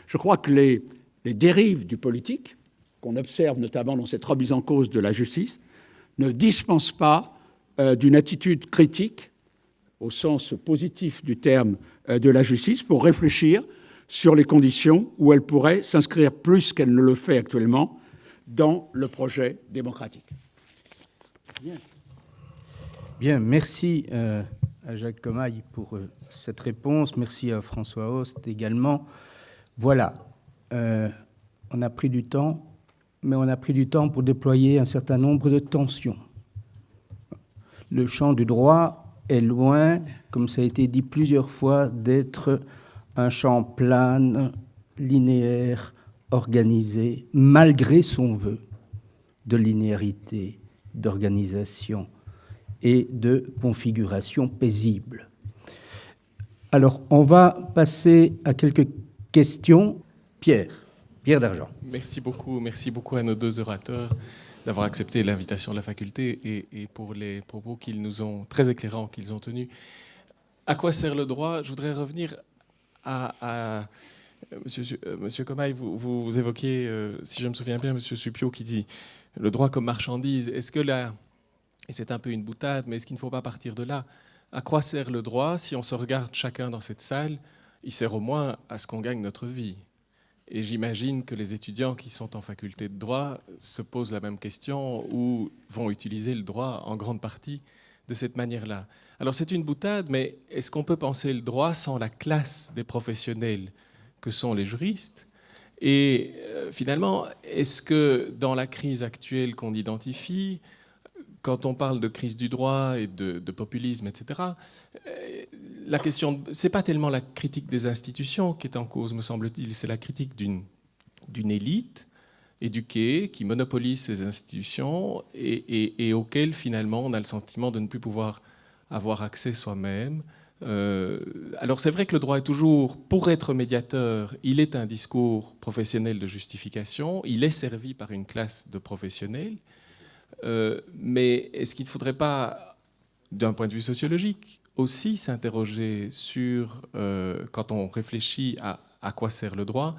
Je crois que les dérives du politique, qu'on observe notamment dans cette remise en cause de la justice, ne dispensent pas d'une attitude critique, au sens positif du terme, de la justice, pour réfléchir sur les conditions où elle pourrait s'inscrire plus qu'elle ne le fait actuellement dans le projet démocratique. Bien, merci à Jacques Commaille pour cette réponse. Merci à François Host également. Voilà, on a pris du temps, mais on a pris du temps pour déployer un certain nombre de tensions. Le champ du droit est loin, comme ça a été dit plusieurs fois, d'être un champ plane, linéaire, organisé, malgré son vœu de linéarité, d'organisation et de configuration paisible. Alors, on va passer à quelques questions. Pierre d'Argent. Merci beaucoup à nos deux orateurs d'avoir accepté l'invitation de la faculté et pour les propos qu'ils nous ont, très éclairants, qu'ils ont tenus. À quoi sert le droit ? Je voudrais revenir à Monsieur Commaille, vous évoquiez, si je me souviens bien, Monsieur Suppiot qui dit le droit comme marchandise. Est-ce que là, et c'est un peu une boutade, mais est-ce qu'il ne faut pas partir de là ? À quoi sert le droit ? Si on se regarde chacun dans cette salle, il sert au moins à ce qu'on gagne notre vie. Et j'imagine que les étudiants qui sont en faculté de droit se posent la même question ou vont utiliser le droit en grande partie de cette manière-là. Alors c'est une boutade, mais est-ce qu'on peut penser le droit sans la classe des professionnels que sont les juristes ? Et finalement, est-ce que dans la crise actuelle qu'on identifie, quand on parle de crise du droit et de populisme, etc., la question, c'est pas tellement la critique des institutions qui est en cause, me semble-t-il, c'est la critique d'une élite éduquée qui monopolise ces institutions et auquel finalement on a le sentiment de ne plus pouvoir avoir accès soi-même, Alors c'est vrai que le droit est toujours, pour être médiateur, il est un discours professionnel de justification, il est servi par une classe de professionnels, mais est-ce qu'il ne faudrait pas, d'un point de vue sociologique, aussi s'interroger sur, quand on réfléchit à quoi sert le droit,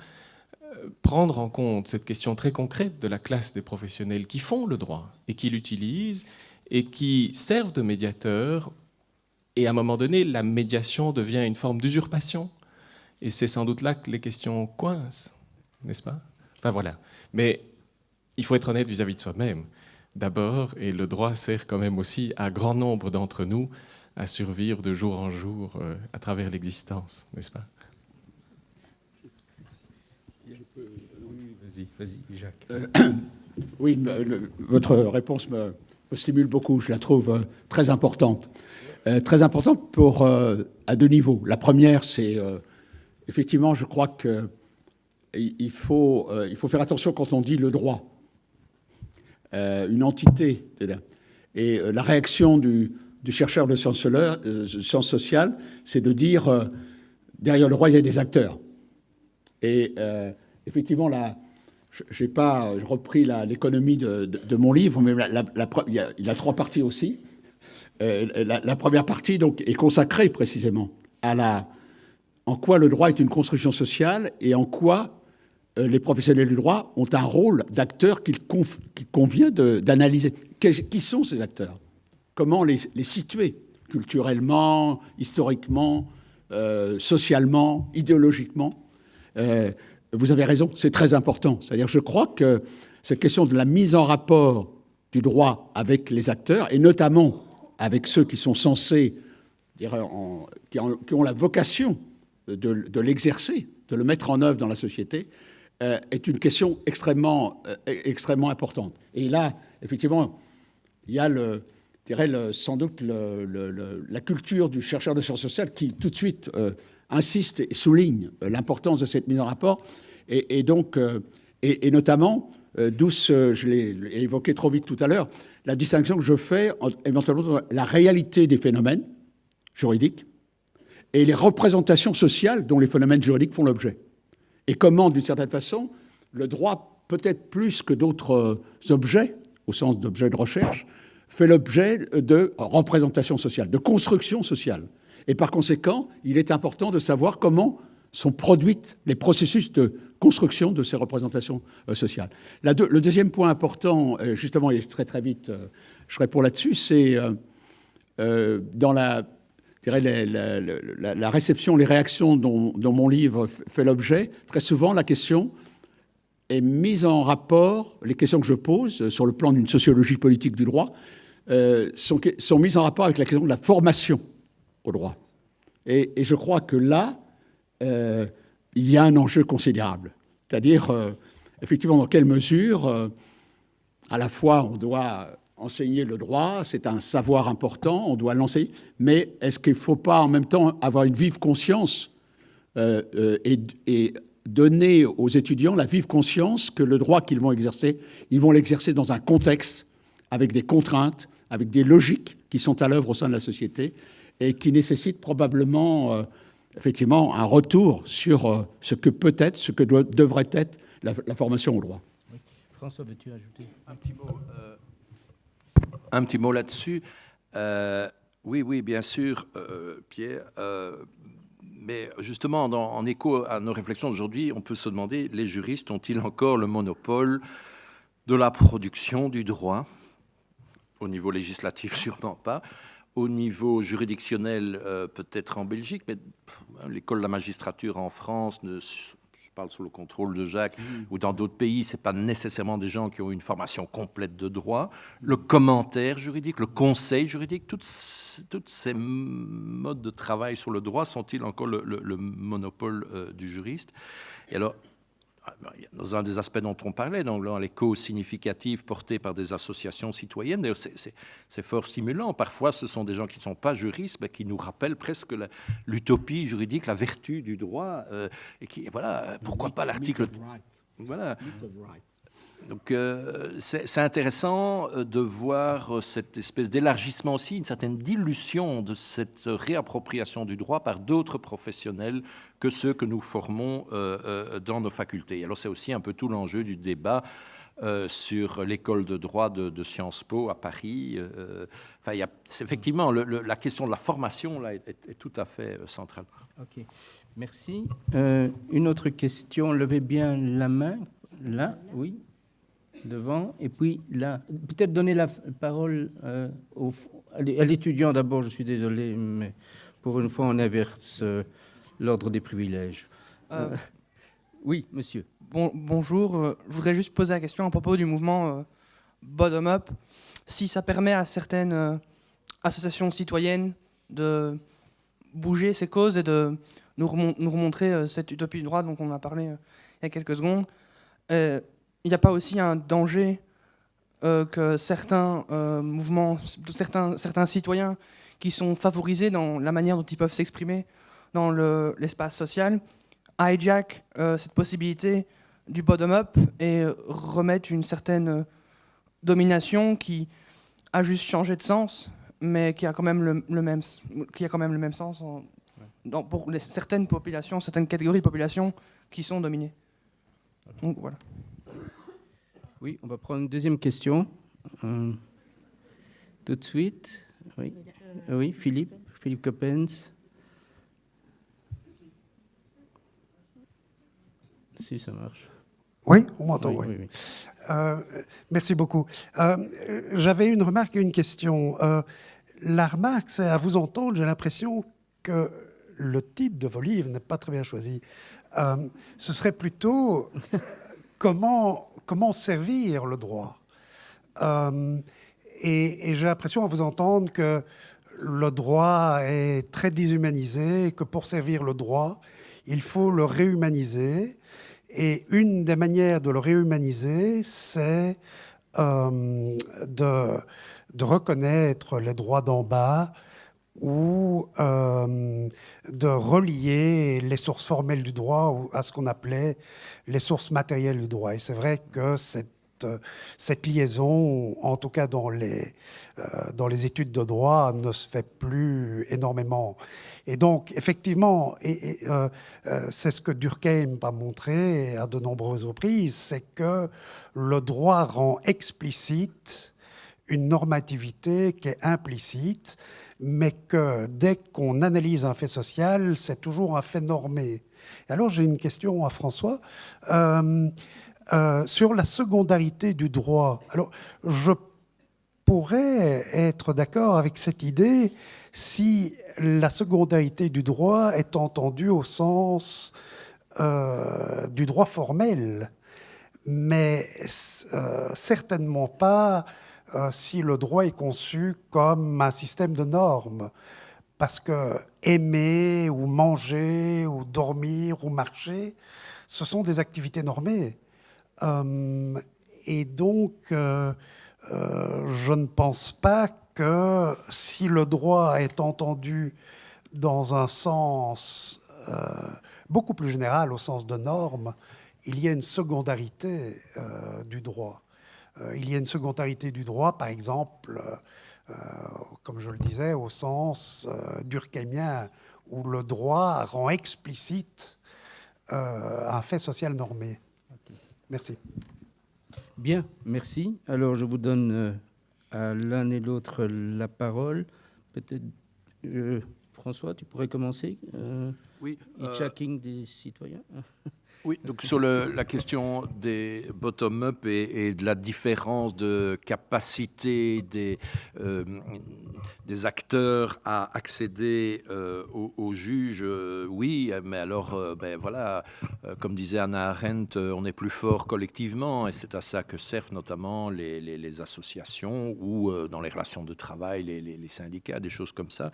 prendre en compte cette question très concrète de la classe des professionnels qui font le droit et qui l'utilisent et qui servent de médiateurs. Et à un moment donné, la médiation devient une forme d'usurpation. Et c'est sans doute là que les questions coincent, n'est-ce pas? Enfin voilà. Mais il faut être honnête vis-à-vis de soi-même, d'abord, et le droit sert quand même aussi à grand nombre d'entre nous à survivre de jour en jour à travers l'existence, n'est-ce pas? Vas-y, Jacques. Oui, votre réponse me stimule beaucoup. Je la trouve très importante. Très importante à deux niveaux. La première, c'est effectivement, je crois qu'il faut faire attention quand on dit le droit. Une entité. Et la réaction du chercheur de sciences sociales, c'est de dire derrière le droit, il y a des acteurs. Et effectivement, je n'ai pas repris l'économie de mon livre, mais il a trois parties aussi. La première partie donc, est consacrée précisément en quoi le droit est une construction sociale et en quoi les professionnels du droit ont un rôle d'acteur qu'il convient d'analyser. Qui sont ces acteurs? Comment les situer culturellement, historiquement, socialement, idéologiquement? Vous avez raison, c'est très important. C'est-à-dire, je crois que cette question de la mise en rapport du droit avec les acteurs, et notamment avec ceux qui sont censés, qui ont la vocation de l'exercer, de le mettre en œuvre dans la société, est une question extrêmement importante. Et là, effectivement, il y a sans doute la culture du chercheur de sciences sociales qui, tout de suite, insiste et souligne l'importance de cette mise en rapport, et notamment, d'où je l'ai évoqué trop vite tout à l'heure, la distinction que je fais éventuellement entre la réalité des phénomènes juridiques et les représentations sociales dont les phénomènes juridiques font l'objet. Et comment, d'une certaine façon, le droit, peut-être plus que d'autres objets, au sens d'objets de recherche, fait l'objet de représentations sociales, de construction sociale. Et par conséquent, il est important de savoir comment sont produites les processus de construction de ces représentations sociales. Le deuxième point important, justement, et très très vite, je réponds là-dessus, c'est dans la réception, les réactions dont mon livre fait l'objet. Très souvent, la question est mise en rapport, les questions que je pose sur le plan d'une sociologie politique du droit sont mises en rapport avec la question de la formation au droit. Et je crois que là, il y a un enjeu considérable. C'est-à-dire, effectivement, dans quelle mesure, à la fois, on doit enseigner le droit, c'est un savoir important, on doit l'enseigner, mais est-ce qu'il ne faut pas en même temps avoir une vive conscience et donner aux étudiants la vive conscience que le droit qu'ils vont exercer, ils vont l'exercer dans un contexte, avec des contraintes, avec des logiques qui sont à l'œuvre au sein de la société et qui nécessitent probablement effectivement un retour sur ce que peut être, ce que devrait être la formation au droit. Oui. François, veux-tu ajouter un petit mot là-dessus? Oui, bien sûr, Pierre. Mais justement, en écho à nos réflexions d'aujourd'hui, on peut se demander, les juristes ont-ils encore le monopole de la production du droit? Au niveau législatif, sûrement pas. Au niveau juridictionnel, peut-être en Belgique, mais l'école de la magistrature en France, je parle sous le contrôle de Jacques, ou dans d'autres pays, ce n'est pas nécessairement des gens qui ont une formation complète de droit. Le commentaire juridique, le conseil juridique, toutes ces modes de travail sur le droit sont-ils encore le monopole du juriste? Et alors, dans un des aspects dont on parlait, dans les causes significatives portées par des associations citoyennes, d'ailleurs, c'est fort stimulant. Parfois, ce sont des gens qui ne sont pas juristes, mais qui nous rappellent presque l'utopie juridique, la vertu du droit. Et qui, voilà, pourquoi pas l'article... Voilà. Donc c'est intéressant de voir cette espèce d'élargissement aussi, une certaine dilution de cette réappropriation du droit par d'autres professionnels que ceux que nous formons dans nos facultés. Alors c'est aussi un peu tout l'enjeu du débat sur l'école de droit de Sciences Po à Paris. Enfin, effectivement, la question de la formation là, est tout à fait centrale. Ok, merci. Une autre question, levez bien la main, là, oui, devant, et puis là, peut-être donner la parole à l'étudiant d'abord, je suis désolé, mais pour une fois on inverse l'ordre des privilèges. Oui, monsieur. Bonjour, je voudrais juste poser la question à propos du mouvement bottom-up, si ça permet à certaines associations citoyennes de bouger ces causes et de nous remontrer cette utopie du droit dont on a parlé il y a quelques secondes. Il n'y a pas aussi un danger que certains mouvements, certains citoyens qui sont favorisés dans la manière dont ils peuvent s'exprimer dans l'espace social, hijack cette possibilité du bottom-up et remettre une certaine domination qui a juste changé de sens, mais qui a quand même le même sens pour certaines populations, certaines catégories de populations qui sont dominées. Donc voilà. Oui, on va prendre une deuxième question. Tout de suite. Oui, oui, Philippe Coppens. Si ça marche. Oui, on m'entend, oui. Oui. Merci beaucoup. J'avais une remarque et une question. La remarque, c'est à vous entendre, j'ai l'impression que le titre de vos livres n'est pas très bien choisi. Ce serait plutôt comment servir le droit. Et j'ai l'impression à vous entendre que le droit est très déshumanisé, et que pour servir le droit, il faut le réhumaniser. Et une des manières de le réhumaniser, c'est de reconnaître les droits d'en bas ou de relier les sources formelles du droit à ce qu'on appelait les sources matérielles du droit. Et c'est vrai que cette liaison, en tout cas dans les études de droit, ne se fait plus énormément. Et donc, effectivement, c'est ce que Durkheim a montré à de nombreuses reprises, c'est que le droit rend explicite une normativité qui est implicite, mais que dès qu'on analyse un fait social, c'est toujours un fait normé. Et alors, j'ai une question à François. Sur la secondarité du droit. Alors, je pourrais être d'accord avec cette idée si la secondarité du droit est entendue au sens du droit formel, mais certainement pas si le droit est conçu comme un système de normes. Parce que aimer ou manger ou dormir ou marcher, ce sont des activités normées. Et donc, je ne pense pas que si le droit est entendu dans un sens beaucoup plus général, au sens de normes, il y a une secondarité du droit. Il y a une secondarité du droit, par exemple, comme je le disais, au sens durkheimien, où le droit rend explicite un fait social normé. Merci. Bien, merci. Alors, je vous donne à l'un et l'autre la parole. Peut-être, François, tu pourrais commencer. Oui. Hijacking des citoyens. Oui, donc sur la question des bottom-up et de la différence de capacité des acteurs à accéder aux juges, oui, mais alors, voilà, comme disait Hannah Arendt, on est plus fort collectivement, et c'est à ça que servent notamment les associations ou dans les relations de travail, les syndicats, des choses comme ça.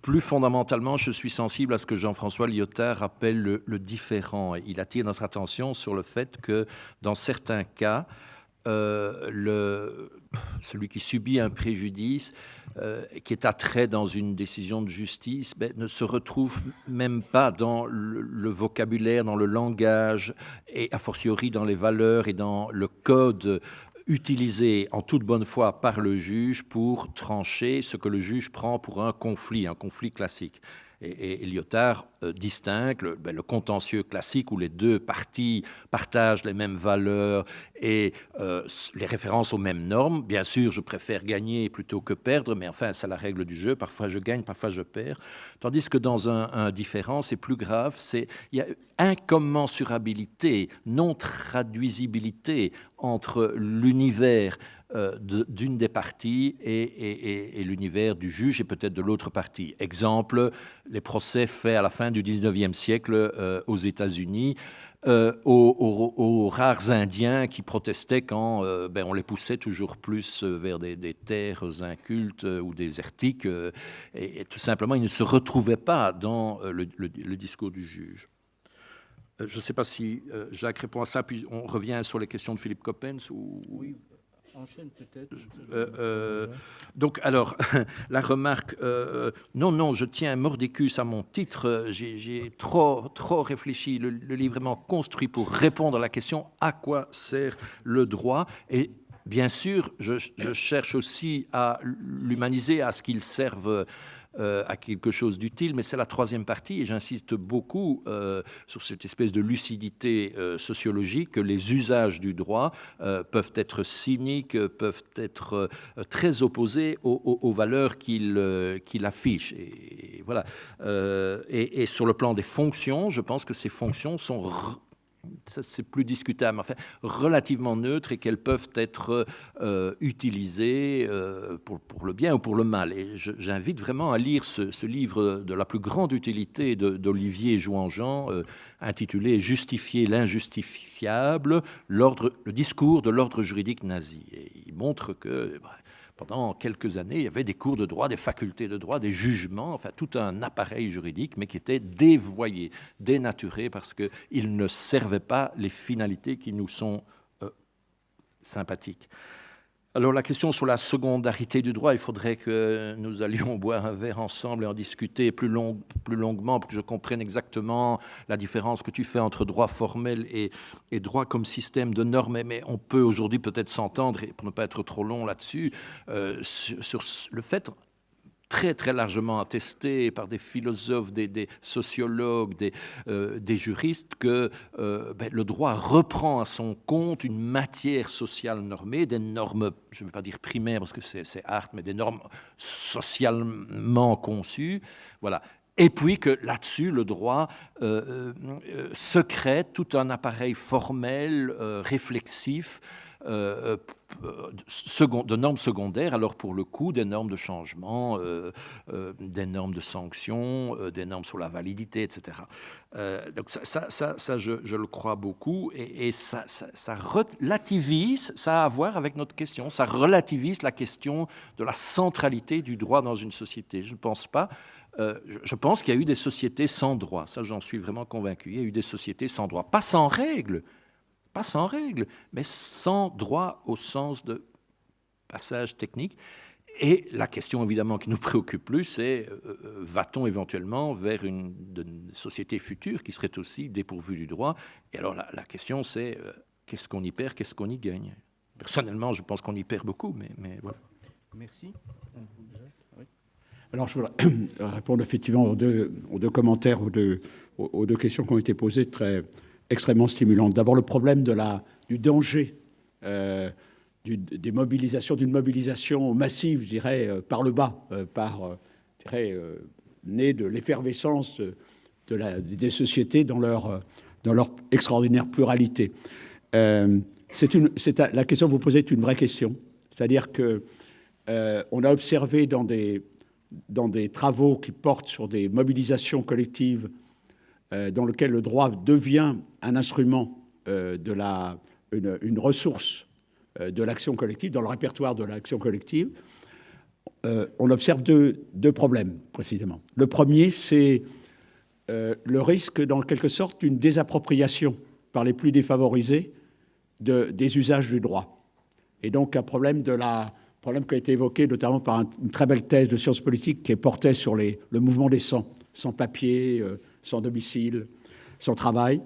Plus fondamentalement, je suis sensible à ce que Jean-François Lyotard appelle le différent. Il attire notre attention sur le fait que, dans certains cas, celui qui subit un préjudice, qui est attrait dans une décision de justice, ne se retrouve même pas dans le vocabulaire, dans le langage, et a fortiori dans les valeurs et dans le code utilisé en toute bonne foi par le juge pour trancher ce que le juge prend pour un conflit classique. Et Lyotard distingue le contentieux classique où les deux parties partagent les mêmes valeurs et les références aux mêmes normes. Bien sûr, je préfère gagner plutôt que perdre, mais enfin, c'est la règle du jeu. Parfois, je gagne, parfois, je perds. Tandis que dans un différend, c'est plus grave. Il y a incommensurabilité, non-traduisibilité entre l'univers d'une des parties et l'univers du juge et peut-être de l'autre partie. Exemple, les procès faits à la fin du 19e siècle aux États-Unis aux rares Indiens qui protestaient quand on les poussait toujours plus vers des terres incultes ou désertiques et tout simplement, ils ne se retrouvaient pas dans le discours du juge. Je ne sais pas si Jacques répond à ça, puis on revient sur les questions de Philippe Coppens. Oui. Enchaîne peut-être. Donc, alors, la remarque, non, je tiens mordicus à mon titre, j'ai trop réfléchi, le livre est vraiment construit pour répondre à la question à quoi sert le droit, et bien sûr, je cherche aussi à l'humaniser, à ce qu'il serve à quelque chose d'utile, mais c'est la troisième partie, et j'insiste beaucoup sur cette espèce de lucidité sociologique, que les usages du droit peuvent être cyniques, peuvent être très opposés aux valeurs qu'il affiche. Et voilà. Et sur le plan des fonctions, je pense que ces fonctions sont ça c'est plus discutable, enfin, relativement neutres et qu'elles peuvent être utilisées pour le bien ou pour le mal. Et j'invite vraiment à lire ce livre de la plus grande utilité d'Olivier Jouan-Jean, intitulé « Justifier l'injustifiable, le discours de l'ordre juridique nazi ». Et il montre que pendant quelques années, il y avait des cours de droit, des facultés de droit, des jugements, enfin tout un appareil juridique, mais qui était dévoyé, dénaturé, parce qu'il ne servait pas les finalités qui nous sont sympathiques. Alors la question sur la secondarité du droit, il faudrait que nous allions boire un verre ensemble et en discuter plus longuement pour que je comprenne exactement la différence que tu fais entre droit formel et droit comme système de normes. Mais on peut aujourd'hui peut-être s'entendre, et pour ne pas être trop long là-dessus, sur le fait très très largement attesté par des philosophes, des sociologues, des juristes, que le droit reprend à son compte une matière sociale normée, des normes, je ne vais pas dire primaires parce que c'est art, mais des normes socialement conçues, voilà. Et puis que là-dessus, le droit secrète tout un appareil formel, réflexif, de normes secondaires, alors pour le coup, des normes de changement, des normes de sanction, des normes sur la validité, etc. Donc ça je le crois beaucoup, et ça relativise, ça a à voir avec notre question, ça relativise la question de la centralité du droit dans une société. Je ne pense pas. Je pense qu'il y a eu des sociétés sans droit, ça j'en suis vraiment convaincu. Il y a eu des sociétés sans droit, pas sans règles, mais sans droit au sens de passage technique. Et la question évidemment qui nous préoccupe plus, c'est va-t-on éventuellement vers une société future qui serait aussi dépourvue du droit? Et alors la question c'est qu'est-ce qu'on y perd, qu'est-ce qu'on y gagne? Personnellement, je pense qu'on y perd beaucoup, mais voilà. Merci. Alors, je voudrais répondre effectivement aux deux commentaires, aux deux questions qui ont été posées, extrêmement stimulantes. D'abord, le problème du danger d'une mobilisation massive, je dirais, par le bas, née de l'effervescence des sociétés dans leur extraordinaire pluralité. La question que vous posez est une vraie question. C'est-à-dire que on a observé dans des travaux qui portent sur des mobilisations collectives dans lesquelles le droit devient un instrument, une ressource de l'action collective, dans le répertoire de l'action collective, on observe deux problèmes, précisément. Le premier, c'est le risque, dans quelque sorte, d'une désappropriation par les plus défavorisés des usages du droit. Et donc un problème qui a été évoqué notamment par une très belle thèse de sciences politiques qui portait sur le mouvement des sans-papiers, sans domicile, sans travail,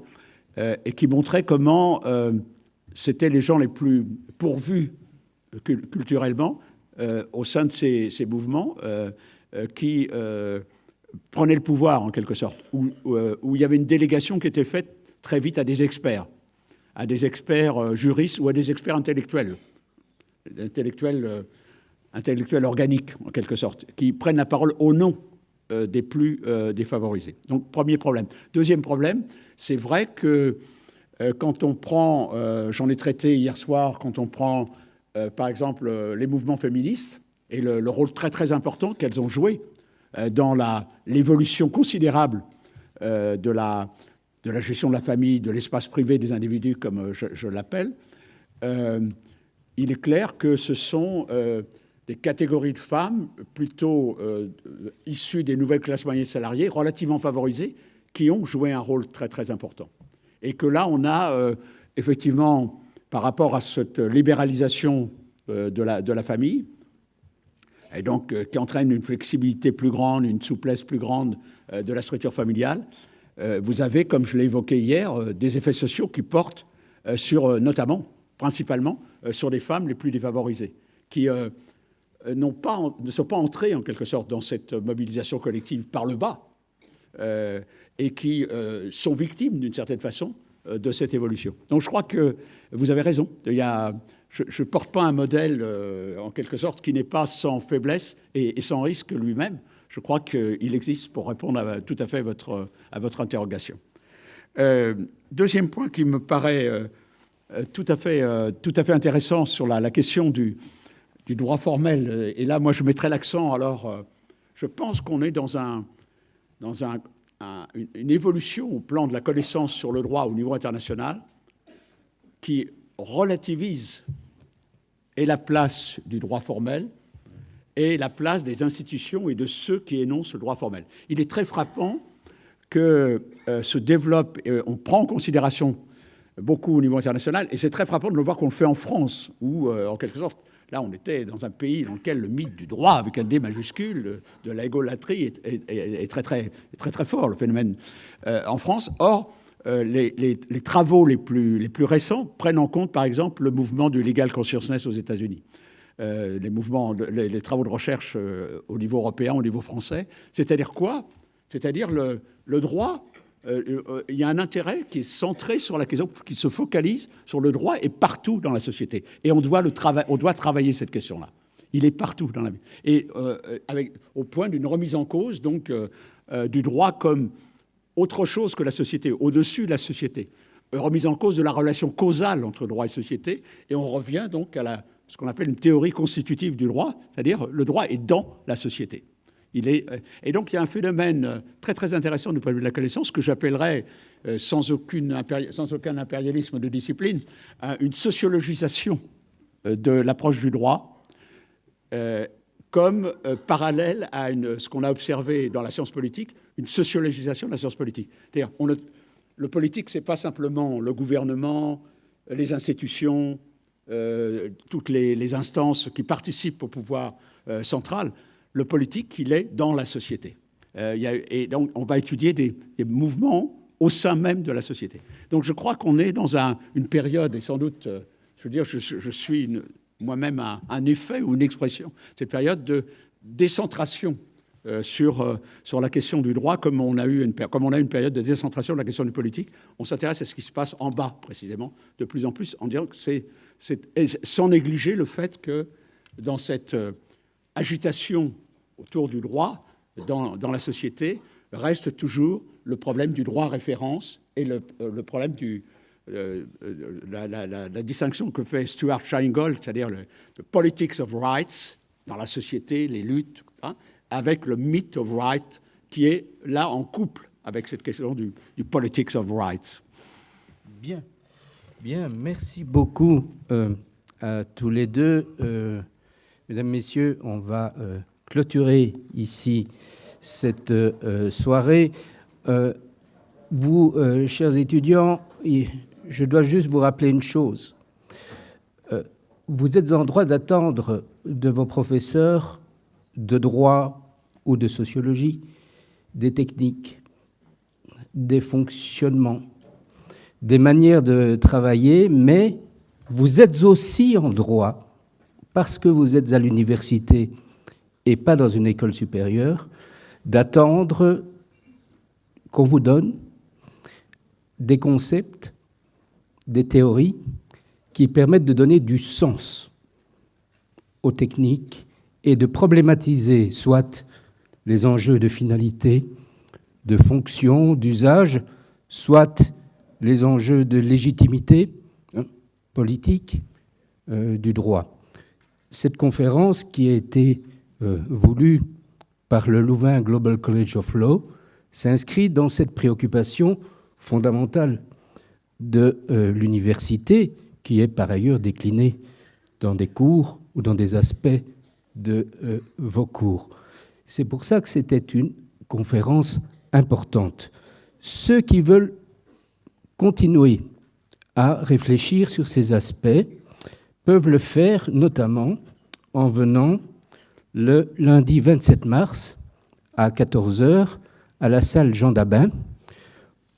et qui montrait comment c'était les gens les plus pourvus culturellement au sein de ces mouvements qui prenaient le pouvoir en quelque sorte, où il y avait une délégation qui était faite très vite à des experts juristes ou à des experts intellectuels organiques en quelque sorte, qui prennent la parole au nom des plus défavorisés. Donc premier problème. Deuxième problème, c'est vrai que quand on prend, j'en ai traité hier soir, quand on prend par exemple les mouvements féministes et le rôle très très important qu'elles ont joué dans l'évolution considérable de la gestion de la famille, de l'espace privé des individus, comme je l'appelle, il est clair que ce sont des catégories de femmes plutôt issues des nouvelles classes moyennes salariées, relativement favorisées, qui ont joué un rôle très très important. Et que là, on a effectivement, par rapport à cette libéralisation de la famille, et donc qui entraîne une flexibilité plus grande, une souplesse plus grande de la structure familiale, vous avez, comme je l'ai évoqué hier, des effets sociaux qui portent notamment, principalement, sur les femmes les plus défavorisées, qui ne sont pas entrées en quelque sorte dans cette mobilisation collective par le bas, et qui sont victimes d'une certaine façon de cette évolution. Donc je crois que vous avez raison. Je ne porte pas un modèle en quelque sorte qui n'est pas sans faiblesse et sans risque lui-même. Je crois qu'il existe pour répondre tout à fait à votre interrogation. Deuxième point qui me paraît tout à fait intéressant sur la question du droit formel. Et là, moi, je mettrais l'accent. Alors, je pense qu'on est dans une évolution au plan de la connaissance sur le droit au niveau international qui relativise et la place du droit formel et la place des institutions et de ceux qui énoncent le droit formel. Il est très frappant que se développe, on prend en considération beaucoup au niveau international, et c'est très frappant de le voir qu'on le fait en France, où, en quelque sorte, là, on était dans un pays dans lequel le mythe du droit, avec un D majuscule, de la égolatrie, est très, très, très, très fort, le phénomène en France. Or, les travaux les plus récents prennent en compte, par exemple, le mouvement du legal consciousness aux États-Unis. Les travaux de recherche au niveau européen, au niveau français. C'est-à-dire quoi? C'est-à-dire le droit, il y a un intérêt qui est centré sur la question, qui se focalise sur le droit et partout dans la société. Et on doit travailler cette question-là. Il est partout dans la vie. Et au point d'une remise en cause donc, du droit comme autre chose que la société, au-dessus de la société. Remise en cause de la relation causale entre droit et société. Et on revient donc à ce qu'on appelle une théorie constitutive du droit, c'est-à-dire le droit est dans la société. Et donc il y a un phénomène très très intéressant du point de vue de la connaissance que j'appellerais, sans aucun impérialisme de discipline, une sociologisation de l'approche du droit, comme parallèle à ce qu'on a observé dans la science politique, une sociologisation de la science politique. C'est-à-dire, le politique, ce n'est pas simplement le gouvernement, les institutions, toutes les instances qui participent au pouvoir central. Le politique, il est dans la société. Et donc, on va étudier des mouvements au sein même de la société. Donc, je crois qu'on est dans une période, et sans doute, je veux dire, je suis moi-même un effet ou une expression, cette période de décentration sur la question du droit, comme on a eu une période de décentration de la question du politique. On s'intéresse à ce qui se passe en bas, précisément, de plus en plus, en disant que c'est sans négliger le fait que dans cette agitation autour du droit dans la société reste toujours le problème du droit à référence et le problème la distinction que fait Stuart Scheingold, c'est-à-dire le politics of rights dans la société, les luttes, hein, avec le myth of right qui est là en couple avec cette question du politics of rights. Bien, merci beaucoup à tous les deux. Mesdames, Messieurs, on va clôturer ici cette soirée. Vous, chers étudiants, je dois juste vous rappeler une chose. vous êtes en droit d'attendre de vos professeurs de droit ou de sociologie des techniques, des fonctionnements, des manières de travailler, mais vous êtes aussi en droit, parce que vous êtes à l'université et pas dans une école supérieure, d'attendre qu'on vous donne des concepts, des théories qui permettent de donner du sens aux techniques et de problématiser soit les enjeux de finalité, de fonction, d'usage, soit les enjeux de légitimité politique du droit. Cette conférence qui a été voulue par le Louvain Global College of Law s'inscrit dans cette préoccupation fondamentale de l'université, qui est par ailleurs déclinée dans des cours ou dans des aspects de vos cours. C'est pour ça que c'était une conférence importante. Ceux qui veulent continuer à réfléchir sur ces aspects peuvent le faire notamment en venant le lundi 27 mars à 14h à la salle Jean Dabin,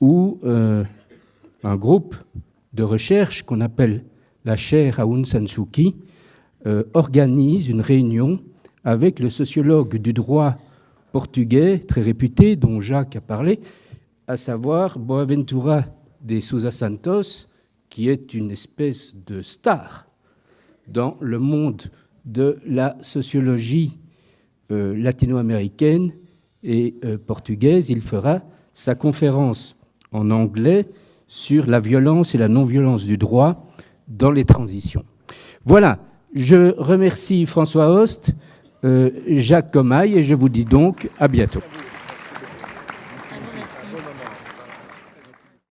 où un groupe de recherche qu'on appelle la chaire Aung San Suu Kyi organise une réunion avec le sociologue du droit portugais très réputé, dont Jacques a parlé, à savoir Boaventura de Sousa Santos, qui est une espèce de star dans le monde de la sociologie latino-américaine et portugaise. Il fera sa conférence en anglais sur la violence et la non-violence du droit dans les transitions. Voilà, je remercie François Host, Jacques Commaille, et je vous dis donc à bientôt.